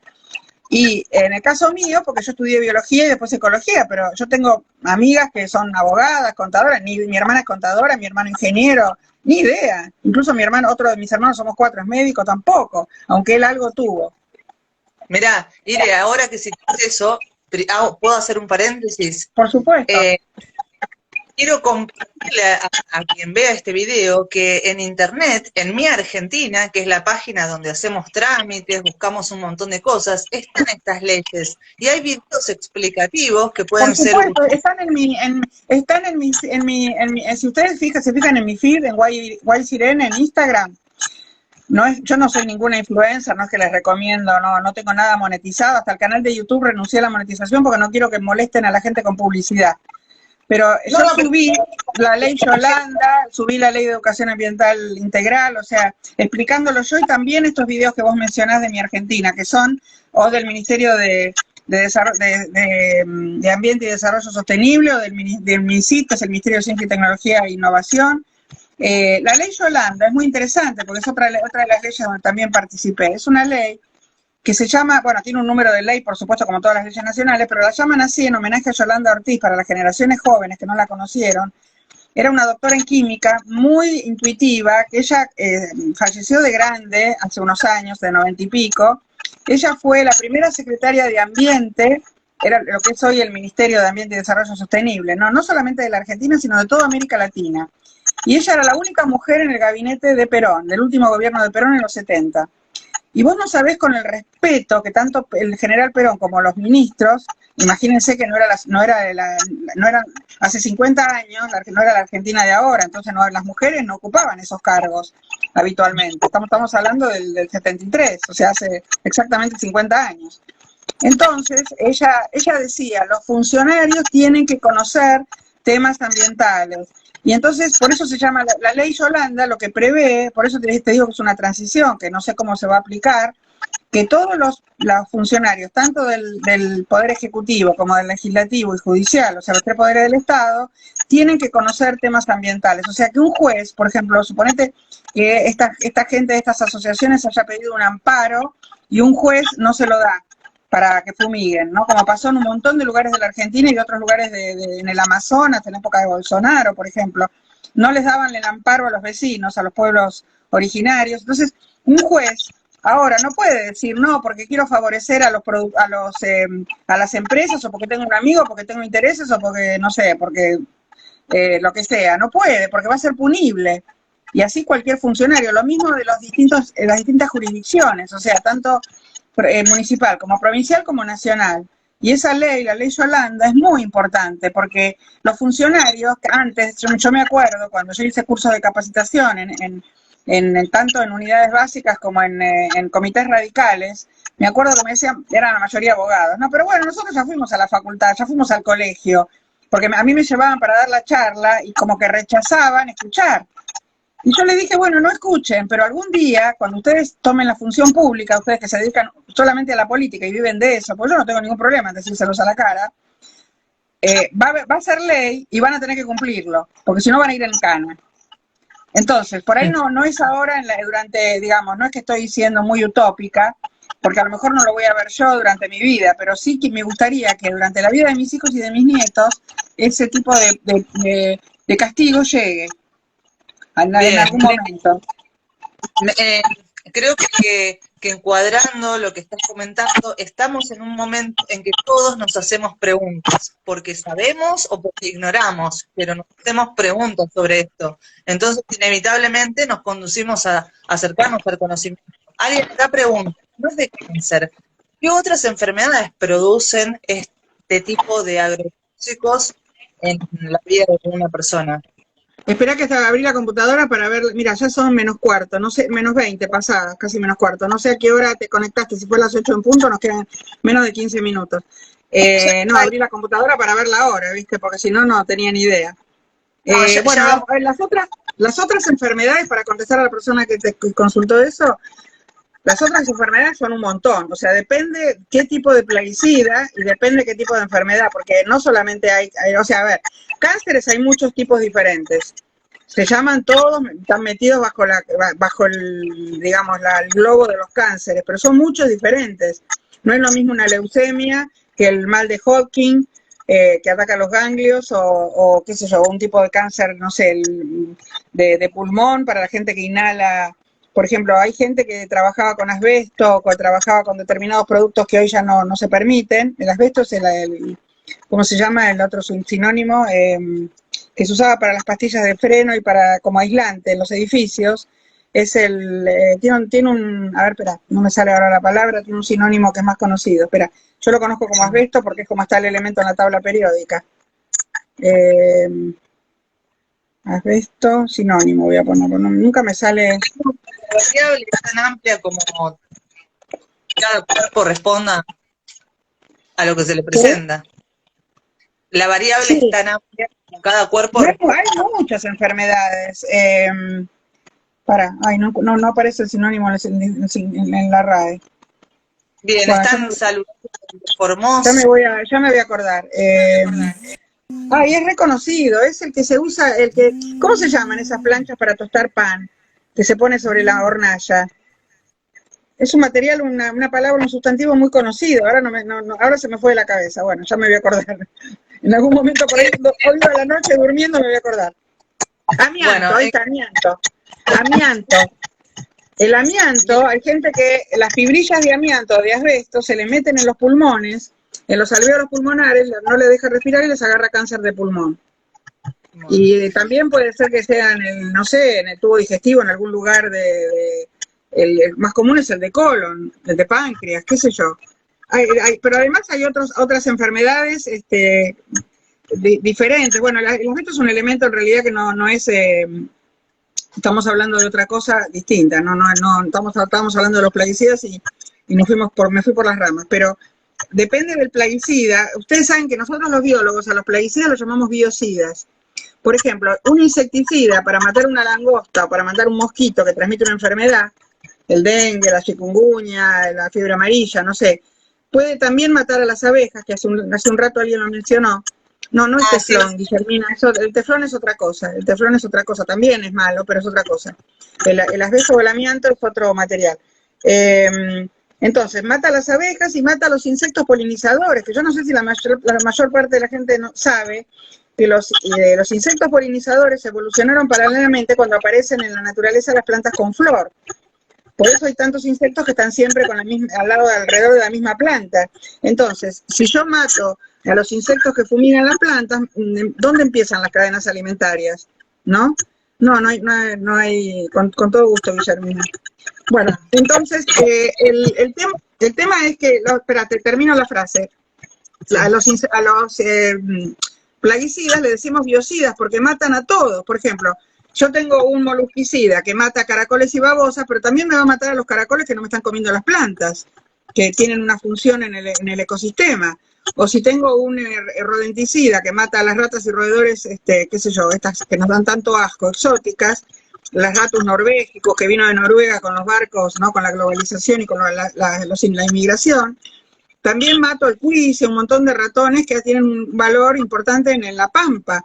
Y en el caso mío, porque yo estudié biología y después ecología, pero yo tengo amigas que son abogadas, contadoras, mi hermana es contadora, mi hermano ingeniero, ni idea. Incluso mi hermano, otro de mis hermanos, somos 4, es médico, tampoco, aunque él algo tuvo. Mirá, Ire, ahora que citas eso, ¿puedo hacer un paréntesis? Por supuesto. Quiero compartirle a quien vea este video que en internet, en Mi Argentina, que es la página donde hacemos trámites, buscamos un montón de cosas, están estas leyes. Y hay videos explicativos que pueden ser... Por supuesto, si ustedes se fijan en mi feed, en Guay Sirene, en Instagram. Yo no soy ninguna influencer, no es que les recomiendo, no tengo nada monetizado. Hasta el canal de YouTube renuncié a la monetización porque no quiero que molesten a la gente con publicidad. Pero yo subí la ley Yolanda, subí la ley de educación ambiental integral, o sea, explicándolo yo, y también estos videos que vos mencionás de Mi Argentina, que son, o del Ministerio de Ambiente y Desarrollo Sostenible, o del MINCIT, que es el Ministerio de Ciencia y Tecnología e Innovación. La ley Yolanda es muy interesante, porque es otra de las leyes donde también participé. Es una ley que se llama, bueno, tiene un número de ley, por supuesto, como todas las leyes nacionales, pero la llaman así en homenaje a Yolanda Ortiz, para las generaciones jóvenes que no la conocieron. Era una doctora en química muy intuitiva, que ella falleció de grande hace unos años, de 90 y pico. Ella fue la primera secretaria de Ambiente, era lo que es hoy el Ministerio de Ambiente y Desarrollo Sostenible, no solamente de la Argentina, sino de toda América Latina. Y ella era la única mujer en el gabinete de Perón, del último gobierno de Perón en los 70. Y vos no sabés, con el respeto que tanto el general Perón como los ministros, imagínense que no era hace 50 años, no era la Argentina de ahora, entonces las mujeres no ocupaban esos cargos habitualmente. Estamos hablando del 73, o sea, hace exactamente 50 años. Entonces, ella decía, los funcionarios tienen que conocer temas ambientales. Y entonces, por eso se llama la ley Yolanda, lo que prevé, por eso te digo que es una transición, que no sé cómo se va a aplicar, que todos los funcionarios, tanto del Poder Ejecutivo como del Legislativo y Judicial, o sea, los 3 poderes del Estado, tienen que conocer temas ambientales. O sea, que un juez, por ejemplo, suponete que esta gente de estas asociaciones haya pedido un amparo y un juez no se lo da para que fumiguen, ¿no? Como pasó en un montón de lugares de la Argentina y de otros lugares en el Amazonas, en época de Bolsonaro, por ejemplo. No les daban el amparo a los vecinos, a los pueblos originarios. Entonces, un juez ahora no puede decir, no, porque quiero favorecer a las empresas, o porque tengo un amigo, porque tengo intereses, o porque, no sé, porque lo que sea. No puede, porque va a ser punible. Y así cualquier funcionario. Lo mismo de las distintas jurisdicciones, o sea, tanto municipal, como provincial, como nacional. Y esa ley, la ley Yolanda, es muy importante, porque los funcionarios, antes, yo me acuerdo, cuando yo hice cursos de capacitación, tanto en unidades básicas como en comités radicales, me acuerdo que me decían, eran la mayoría abogados, no, pero bueno, nosotros ya fuimos a la facultad, ya fuimos al colegio, porque a mí me llevaban para dar la charla y como que rechazaban escuchar. Y yo les dije, bueno, no escuchen, pero algún día, cuando ustedes tomen la función pública, ustedes que se dedican solamente a la política y viven de eso, pues yo no tengo ningún problema en decírselos a la cara, va a ser ley y van a tener que cumplirlo, porque si no van a ir en cana. Entonces, por ahí no es ahora, digamos, no es que estoy siendo muy utópica, porque a lo mejor no lo voy a ver yo durante mi vida, pero sí que me gustaría que durante la vida de mis hijos y de mis nietos ese tipo de castigo llegue en Bien, algún momento. Creo que encuadrando lo que estás comentando, estamos en un momento en que todos nos hacemos preguntas, porque sabemos o porque ignoramos, pero nos hacemos preguntas sobre esto. Entonces, inevitablemente nos conducimos a acercarnos al conocimiento. Alguien acá pregunta, no es de cáncer, ¿qué otras enfermedades producen este tipo de agrotóxicos en la vida de una persona? Espera que abrí la computadora para ver, mira, ya son menos cuarto, no sé, menos 20 pasadas, casi menos cuarto, no sé a qué hora te conectaste, si fue a las 8 en punto, nos quedan menos de 15 minutos. No, abrí la computadora para ver la hora, ¿viste? Porque si no, no tenía ni idea. No, Bueno, ya las otras enfermedades, para contestar a la persona que te consultó eso, las otras enfermedades son un montón, o sea, depende qué tipo de plaguicida y depende qué tipo de enfermedad, porque no solamente o sea, a ver, cánceres hay muchos tipos diferentes. Se llaman todos, están metidos bajo el, digamos, el globo de los cánceres, pero son muchos diferentes. No es lo mismo una leucemia que el mal de Hodgkin, que ataca los ganglios, o qué sé yo, un tipo de cáncer, no sé, de pulmón para la gente que inhala. Por ejemplo, hay gente que trabajaba con asbesto, que trabajaba con determinados productos que hoy ya no se permiten. El asbesto es ¿cómo se llama? El otro sinónimo, que se usaba para las pastillas de freno y para como aislante en los edificios. Es tiene un, a ver, espera, no me sale ahora la palabra, tiene un sinónimo que es más conocido. Espera, yo lo conozco como asbesto porque es como está el elemento en la tabla periódica. Asbesto, sinónimo voy a poner, nunca me sale. la variable es tan amplia como cada cuerpo responda a lo que se le presenta. La variable Sí. es tan amplia como cada cuerpo Bueno, hay muchas enfermedades. No aparece el sinónimo en la RAE. Bien, Bueno, están saludables, Formosa. ya me voy a acordar. Y es reconocido, es el que se usa, ¿cómo se llaman esas planchas para tostar pan? Que se pone sobre la hornalla. Es un material, una palabra, un sustantivo muy conocido. Ahora ahora se me fue de la cabeza. Bueno, ya me voy a acordar. En algún momento por ahí, hoy a la noche durmiendo me voy a acordar. Amianto, Bueno, ahí está, amianto. Amianto. El amianto, hay gente que las fibrillas de amianto, de asbesto, se le meten en los pulmones, en los alvéolos pulmonares, no le deja respirar y les agarra cáncer de pulmón. Y también puede ser que sea no sé, en el tubo digestivo, en algún lugar el más común es el de colon, el de páncreas, qué sé yo. Pero además hay otras enfermedades diferentes. Bueno, el asbesto es un elemento en realidad que no es... estamos hablando de otra cosa distinta, no estamos hablando de los plaguicidas y me fui por las ramas, pero depende del plaguicida. Ustedes saben que nosotros los biólogos a los plaguicidas los llamamos biocidas. Por ejemplo, un insecticida para matar una langosta o para matar un mosquito que transmite una enfermedad, el dengue, la chikungunya, la fiebre amarilla, no sé, puede también matar a las abejas, que hace un rato alguien lo mencionó. No es teflón, Guillermina, el teflón es otra cosa, también es malo, pero es otra cosa. El asbesto o el amianto es otro material. Entonces, mata a las abejas y mata a los insectos polinizadores, que yo no sé si la mayor parte de la gente no sabe que los insectos polinizadores evolucionaron paralelamente cuando aparecen en la naturaleza las plantas con flor. Por eso hay tantos insectos que están siempre alrededor de la misma planta. Entonces, si yo mato a los insectos que fumigan las plantas, ¿dónde empiezan las cadenas alimentarias? ¿No? No hay con todo gusto, Guillermina. Bueno, entonces, el tema es que, espérate, termino la frase. A los plaguicidas le decimos biocidas porque matan a todos. Por ejemplo, yo tengo un molusquicida que mata caracoles y babosas, pero también me va a matar a los caracoles que no me están comiendo las plantas, que tienen una función en el ecosistema. O si tengo un rodenticida que mata a las ratas y roedores, qué sé yo, estas que nos dan tanto asco, exóticas, las ratus norvégicos que vino de Noruega con los barcos, ¿no? Con la globalización y con la inmigración. También mato el cuicio, un montón de ratones que tienen un valor importante en la pampa,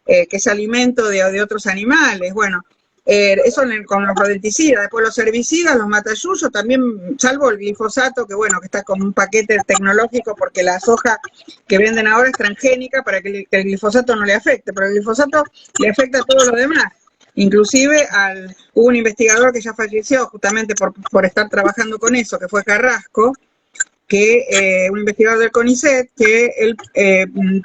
que es alimento de otros animales. Bueno, Eso con los rodenticidas. Después los herbicidas, los matayuyos, también, salvo el glifosato, que bueno, que está como un paquete tecnológico porque la soja que venden ahora es transgénica para que el glifosato no le afecte, pero el glifosato le afecta a todo lo demás. Inclusive hubo un investigador que ya falleció justamente por estar trabajando con eso, que fue Carrasco, un investigador del CONICET, que él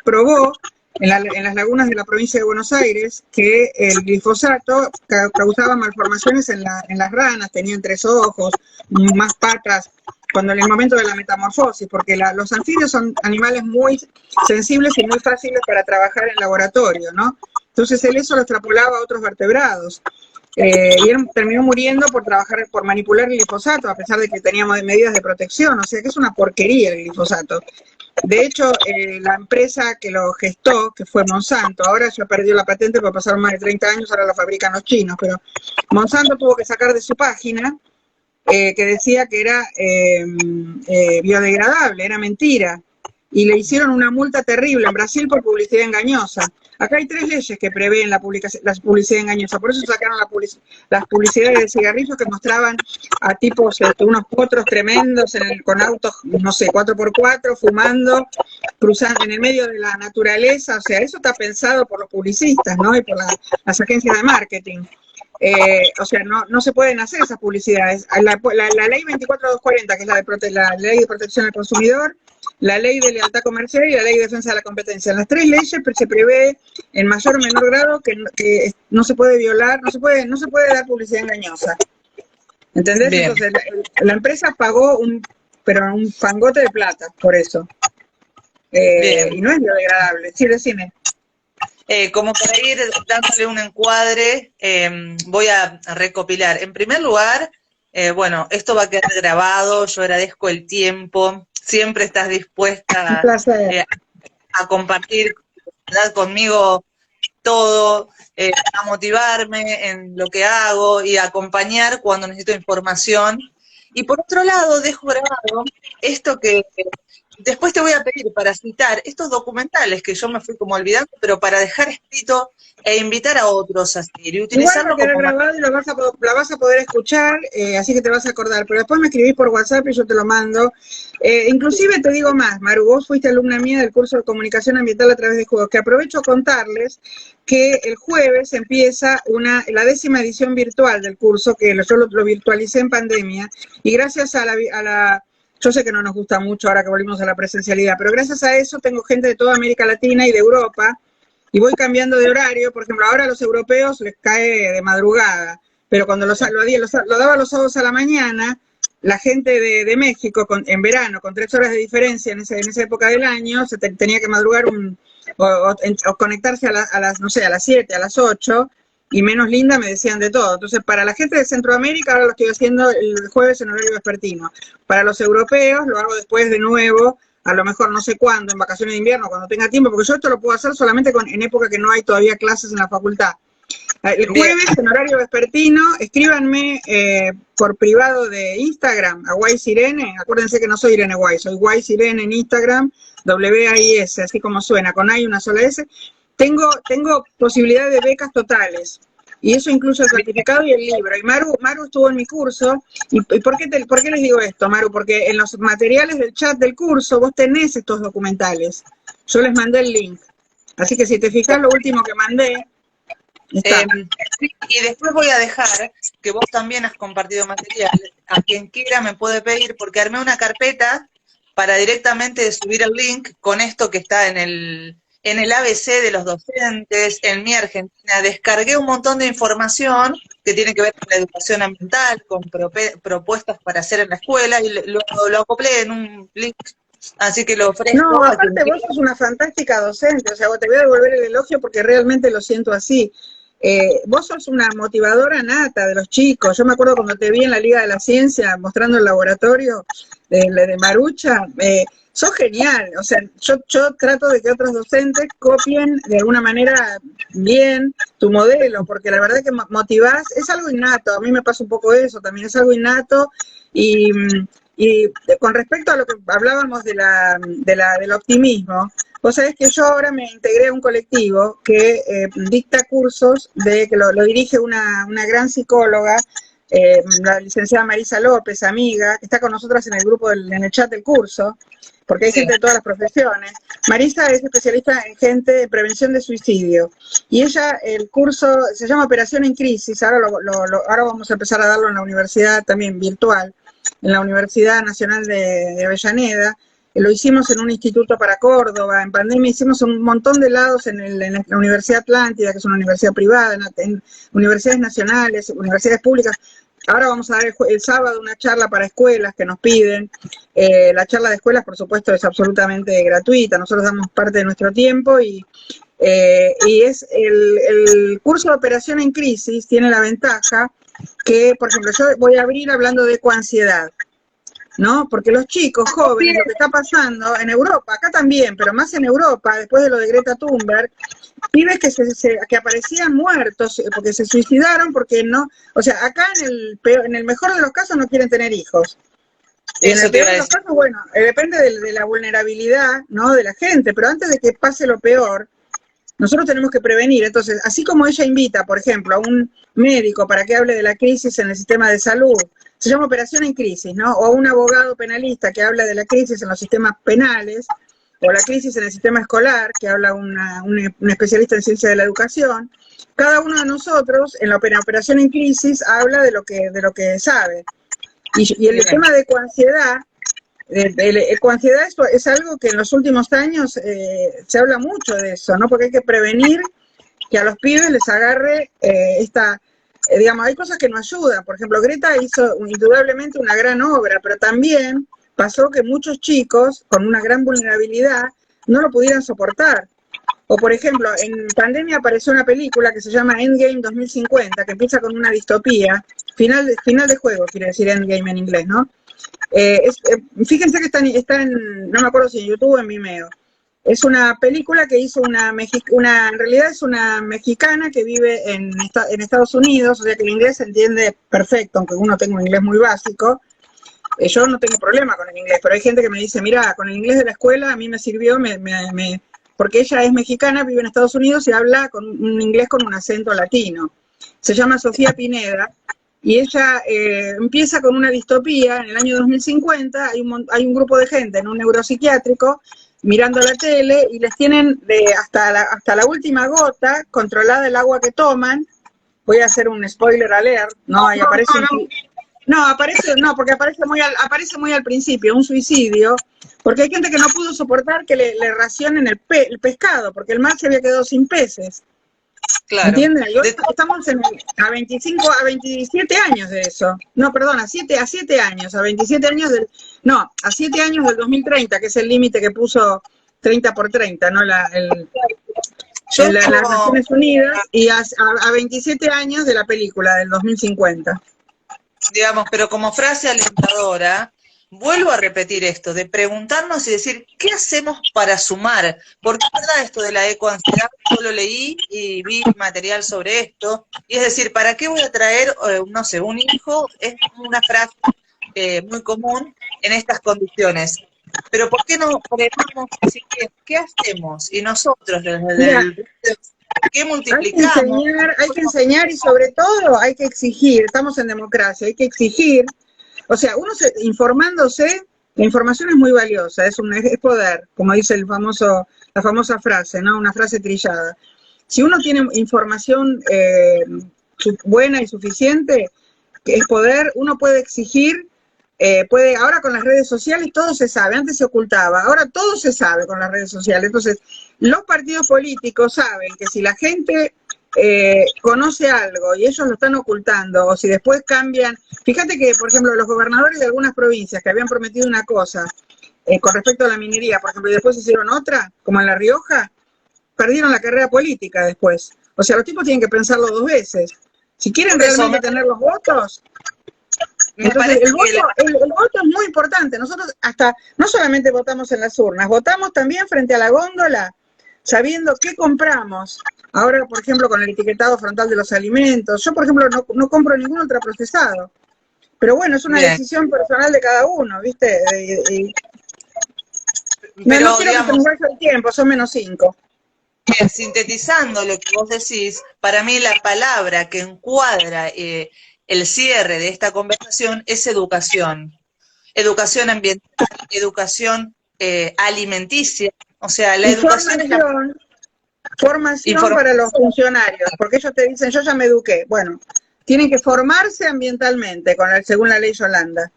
probó en las lagunas de la provincia de Buenos Aires que el glifosato causaba malformaciones en las ranas, tenían 3 ojos, más patas, cuando en el momento de la metamorfosis, porque los anfibios son animales muy sensibles y muy fáciles para trabajar en laboratorio, ¿no? Entonces él eso lo extrapolaba a otros vertebrados. Y él terminó muriendo por manipular el glifosato, a pesar de que teníamos medidas de protección, o sea que es una porquería el glifosato. De hecho, la empresa que lo gestó, que fue Monsanto, ahora ya perdió la patente porque pasaron más de 30 años, ahora lo fabrican los chinos, pero Monsanto tuvo que sacar de su página que decía que era biodegradable, era mentira, y le hicieron una multa terrible en Brasil por publicidad engañosa. Acá hay 3 leyes que prevén la publicidad engañosa, por eso sacaron las publicidades de cigarrillos que mostraban a tipos, unos potros tremendos con autos, no sé, 4x4, fumando, cruzando en el medio de la naturaleza, o sea, eso está pensado por los publicistas, ¿no? Y por las agencias de marketing. O sea, no se pueden hacer esas publicidades. La ley 24240, que es la ley de protección al consumidor, la ley de lealtad comercial y la ley de defensa de la competencia. En las 3 leyes se prevé en mayor o menor grado que no se puede violar, no se puede dar publicidad engañosa. ¿Entendés? Bien. Entonces la empresa pagó un fangote de plata por eso. Y no es biodegradable. Sí, decime. Como para ir dándole un encuadre, voy a recopilar. En primer lugar, bueno, esto va a quedar grabado, yo agradezco el tiempo, siempre estás dispuesta a compartir conmigo todo, a motivarme en lo que hago y a acompañar cuando necesito información. Y por otro lado, dejo grabado esto que después te voy a pedir para citar estos documentales que yo me fui como olvidando, pero para dejar escrito e invitar a otros a seguir y utilizarlo. Igual como grabado y la vas a poder escuchar, así que te vas a acordar, pero después me escribís por WhatsApp y yo te lo mando. Inclusive te digo más, Maru, vos fuiste alumna mía del curso de Comunicación Ambiental a través de juegos, que aprovecho a contarles que el jueves empieza la 10ª edición virtual del curso, que yo lo virtualicé en pandemia, y gracias a la yo sé que no nos gusta mucho ahora que volvimos a la presencialidad, pero gracias a eso tengo gente de toda América Latina y de Europa, y voy cambiando de horario. Por ejemplo, ahora a los europeos les cae de madrugada, pero cuando lo daba los sábados a la mañana, la gente de México, en verano, con 3 horas de diferencia en esa época del año, se tenía que madrugar o conectarse a las 7, a las 8, y menos linda me decían de todo. Entonces, para la gente de Centroamérica, ahora lo estoy haciendo el jueves en horario vespertino. Para los europeos, lo hago después de nuevo, a lo mejor no sé cuándo, en vacaciones de invierno, cuando tenga tiempo, porque yo esto lo puedo hacer solamente en época que no hay todavía clases en la facultad. El jueves, en horario vespertino, escríbanme por privado de Instagram, a Wise Irene. Acuérdense que no soy Irene Wise, soy Wise Irene en Instagram, W-A-I-S, así como suena, con A y una sola S. Tengo posibilidad de becas totales, y eso incluye el certificado y el libro. Y Maru estuvo en mi curso. ¿Y por qué les digo esto, Maru? Porque en los materiales del chat del curso vos tenés estos documentales. Yo les mandé el link. Así que si te fijas, lo último que mandé está. Y después voy a dejar que vos también has compartido material. A quien quiera me puede pedir, porque armé una carpeta para directamente subir el link con esto que está en el ABC de los docentes, en Mi Argentina. Descargué un montón de información que tiene que ver con la educación ambiental, con propuestas para hacer en la escuela, y lo acoplé en un link, así que lo ofrezco. No, aparte vos sos una fantástica docente, o sea, te voy a devolver el elogio porque realmente lo siento así. Vos sos una motivadora nata de los chicos. Yo me acuerdo cuando te vi en la Liga de la Ciencia mostrando el laboratorio de Marucha, sos genial. O sea, yo trato de que otros docentes copien de alguna manera bien tu modelo, porque la verdad que motivás, es algo innato. A mí me pasa un poco eso también, es algo innato. Y con respecto a lo que hablábamos del optimismo, Vos sabés que yo ahora me integré a un colectivo que dicta cursos, que lo dirige una gran psicóloga, la licenciada Marisa López, amiga, que está con nosotras en el grupo, en el chat del curso, porque hay gente de todas las profesiones. Marisa es especialista en prevención de suicidio, y ella, el curso se llama Operación en Crisis, ahora vamos a empezar a darlo en la universidad también virtual, en la Universidad Nacional de Avellaneda. Lo hicimos en un instituto para Córdoba, en pandemia hicimos un montón de lados en la Universidad Atlántida, que es una universidad privada, en universidades nacionales, universidades públicas. Ahora vamos a dar el sábado una charla para escuelas que nos piden. La charla de escuelas, por supuesto, es absolutamente gratuita. Nosotros damos parte de nuestro tiempo y es el curso de Operación en Crisis tiene la ventaja que, por ejemplo, yo voy a abrir hablando de ecoansiedad, ¿no? Porque los chicos jóvenes, lo que está pasando en Europa, acá también, pero más en Europa, después de lo de Greta Thunberg, pibes que aparecían muertos porque se suicidaron, porque no, o sea, acá en el mejor de los casos no quieren tener hijos. Y en el peor de los casos, bueno, depende de la vulnerabilidad, ¿no?, de la gente, pero antes de que pase lo peor, nosotros tenemos que prevenir. Entonces, así como ella invita, por ejemplo, a un médico para que hable de la crisis en el sistema de salud, se llama Operación en Crisis, ¿no? O un abogado penalista que habla de la crisis en los sistemas penales, o la crisis en el sistema escolar, que habla un especialista en ciencia de la educación. Cada uno de nosotros, en la Operación en Crisis, habla de lo que sabe. Y el tema de ecoansiedad, ecoansiedad es algo que en los últimos años se habla mucho de eso, ¿no? Porque hay que prevenir que a los pibes les agarre digamos, hay cosas que no ayudan. Por ejemplo, Greta hizo indudablemente una gran obra, pero también pasó que muchos chicos con una gran vulnerabilidad no lo pudieran soportar. O, por ejemplo, en pandemia apareció una película que se llama Endgame 2050, que empieza con una distopía, final de juego, quiere decir Endgame en inglés, ¿no? Fíjense que está en, no me acuerdo si en YouTube o en Vimeo. Es una película que hizo en realidad es una mexicana que vive en Estados Unidos, o sea que el inglés se entiende perfecto, aunque uno tenga un inglés muy básico. Yo no tengo problema con el inglés, pero hay gente que me dice, mira, con el inglés de la escuela a mí me sirvió, porque ella es mexicana, vive en Estados Unidos y habla con un inglés con un acento latino. Se llama Sofía Pineda, y ella empieza con una distopía en el año 2050, hay un grupo de gente en un neuropsiquiátrico mirando la tele y les tienen hasta la última gota controlada el agua que toman. Voy a hacer un spoiler alert, ¿no? Ahí aparece porque aparece muy al principio, un suicidio, porque hay gente que no pudo soportar que le racionen el pescado, porque el mar se había quedado sin peces. Claro. ¿Entiendes? Y hoy estamos a 27 años de eso. No, perdón, a 7 años, a 27 años a 7 años del 2030, que es el límite que puso 30 por 30, ¿no? Las Naciones Unidas, y a 27 años de la película del 2050. Digamos, pero como frase alentadora, vuelvo a repetir esto, de preguntarnos y decir, ¿qué hacemos para sumar? Porque es verdad esto de la ecoansiedad, yo lo leí y vi material sobre esto, y es decir, ¿para qué voy a traer, no sé, un hijo? Es una frase muy común en estas condiciones. Pero ¿por qué no podemos decir qué hacemos? Y nosotros, ¿qué multiplicamos? Hay que enseñar y sobre todo hay que exigir, estamos en democracia, hay que exigir. O sea, informándose, la información es muy valiosa, es poder, como dice la famosa frase, ¿no? Una frase trillada. Si uno tiene información buena y suficiente, que es poder, uno puede exigir, ahora con las redes sociales todo se sabe, antes se ocultaba, ahora todo se sabe con las redes sociales. Entonces, los partidos políticos saben que si la gente conoce algo y ellos lo están ocultando, o si después cambian, fíjate que, por ejemplo, los gobernadores de algunas provincias que habían prometido una cosa con respecto a la minería, por ejemplo, y después hicieron otra, como en La Rioja, perdieron la carrera política después. O sea, los tipos tienen que pensarlo 2 veces. Si quieren realmente tener los votos, entonces el voto es muy importante. Nosotros no solamente votamos en las urnas, votamos también frente a la góndola, sabiendo qué compramos. Ahora, por ejemplo, con el etiquetado frontal de los alimentos, yo, por ejemplo, no compro ningún ultraprocesado. Pero bueno, es una decisión personal de cada uno, ¿viste? No, no pero quiero que se digamos, me vaya el tiempo, son -5. sintetizando lo que vos decís, para mí la palabra que encuadra el cierre de esta conversación es educación. Educación ambiental, educación alimenticia, o sea, la Y educación es la formación para información. los funcionarios, porque ellos te dicen, yo ya me eduqué. Bueno, tienen que formarse ambientalmente, según la ley Yolanda.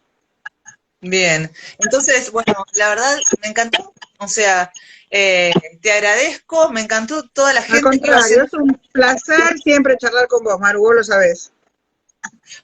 Bien, entonces, bueno, la verdad me encantó, o sea, te agradezco, me encantó toda la Al gente que iba contrario, haciendo. es un placer siempre charlar con vos, Maru, vos lo sabés.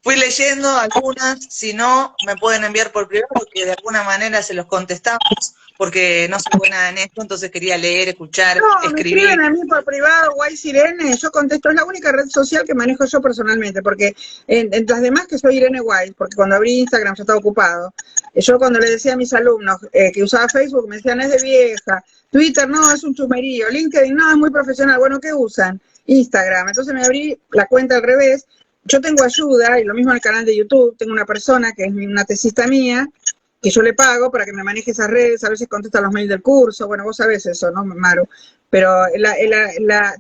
Fui leyendo algunas, si no, me pueden enviar por privado, que de alguna manera se los contestamos, porque no soy buena en esto, entonces quería leer, escuchar, No, me escriben escribir. a mí por privado, Guay Irene, yo contesto, es la única red social que manejo yo personalmente, porque en las demás que soy Irene Guay, porque cuando abrí Instagram ya estaba ocupado. Yo cuando le decía a mis alumnos que usaba Facebook, me decían, es de vieja, Twitter no, es un chumerío, LinkedIn no, es muy profesional, bueno, ¿qué usan? Instagram, entonces me abrí la cuenta al revés, yo tengo ayuda, y lo mismo en el canal de YouTube, tengo una persona que es una tesista mía, que yo le pago para que me maneje esas redes, a veces contesta los mails del curso, bueno, vos sabés eso, ¿no, Maru? Pero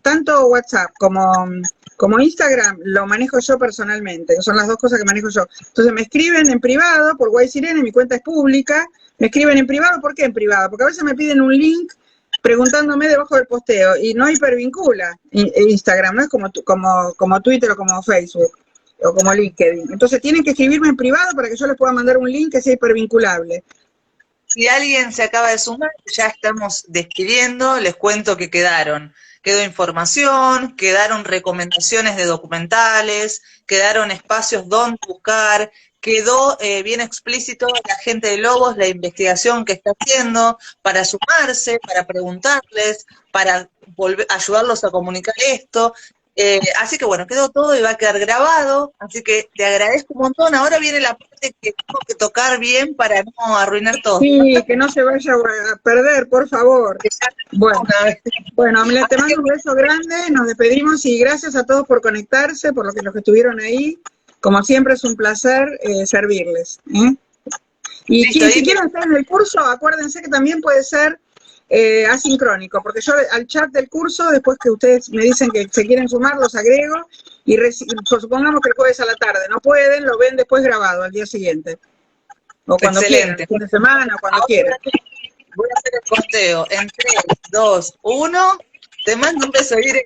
tanto WhatsApp como Instagram lo manejo yo personalmente, son las dos cosas que manejo yo. Entonces me escriben en privado por Guay Sirene, mi cuenta es pública, me escriben en privado, ¿por qué en privado? Porque a veces me piden un link preguntándome debajo del posteo y no hipervincula Instagram, no es como Twitter o como Facebook o como LinkedIn. Entonces tienen que escribirme en privado para que yo les pueda mandar un link que sea hipervinculable. Si alguien se acaba de sumar, ya estamos despidiendo, les cuento que quedó información, quedaron recomendaciones de documentales, quedaron espacios donde buscar, quedó bien explícito la gente de Lobos, la investigación que está haciendo, para sumarse, para preguntarles, para ayudarlos a comunicar esto. Así que bueno, quedó todo y va a quedar grabado, así que te agradezco un montón. Ahora viene la parte que tengo que tocar bien para no arruinar todo. Sí, que no se vaya a perder, por favor. Bueno, bueno, te Así que mando un beso grande, nos despedimos y gracias a todos por conectarse, por los que estuvieron ahí. Como siempre es un placer servirles. Y listo, si quieren estar en el curso, acuérdense que también puede ser asincrónico, porque yo al chat del curso, después que ustedes me dicen que se quieren sumar, los agrego y supongamos que el jueves a la tarde no pueden, lo ven después grabado al día siguiente. O cuando quieran, el excelente. fin de semana, o cuando quieran. Ahora voy a hacer el conteo en 3, 2, 1. Te mando un beso, Irene.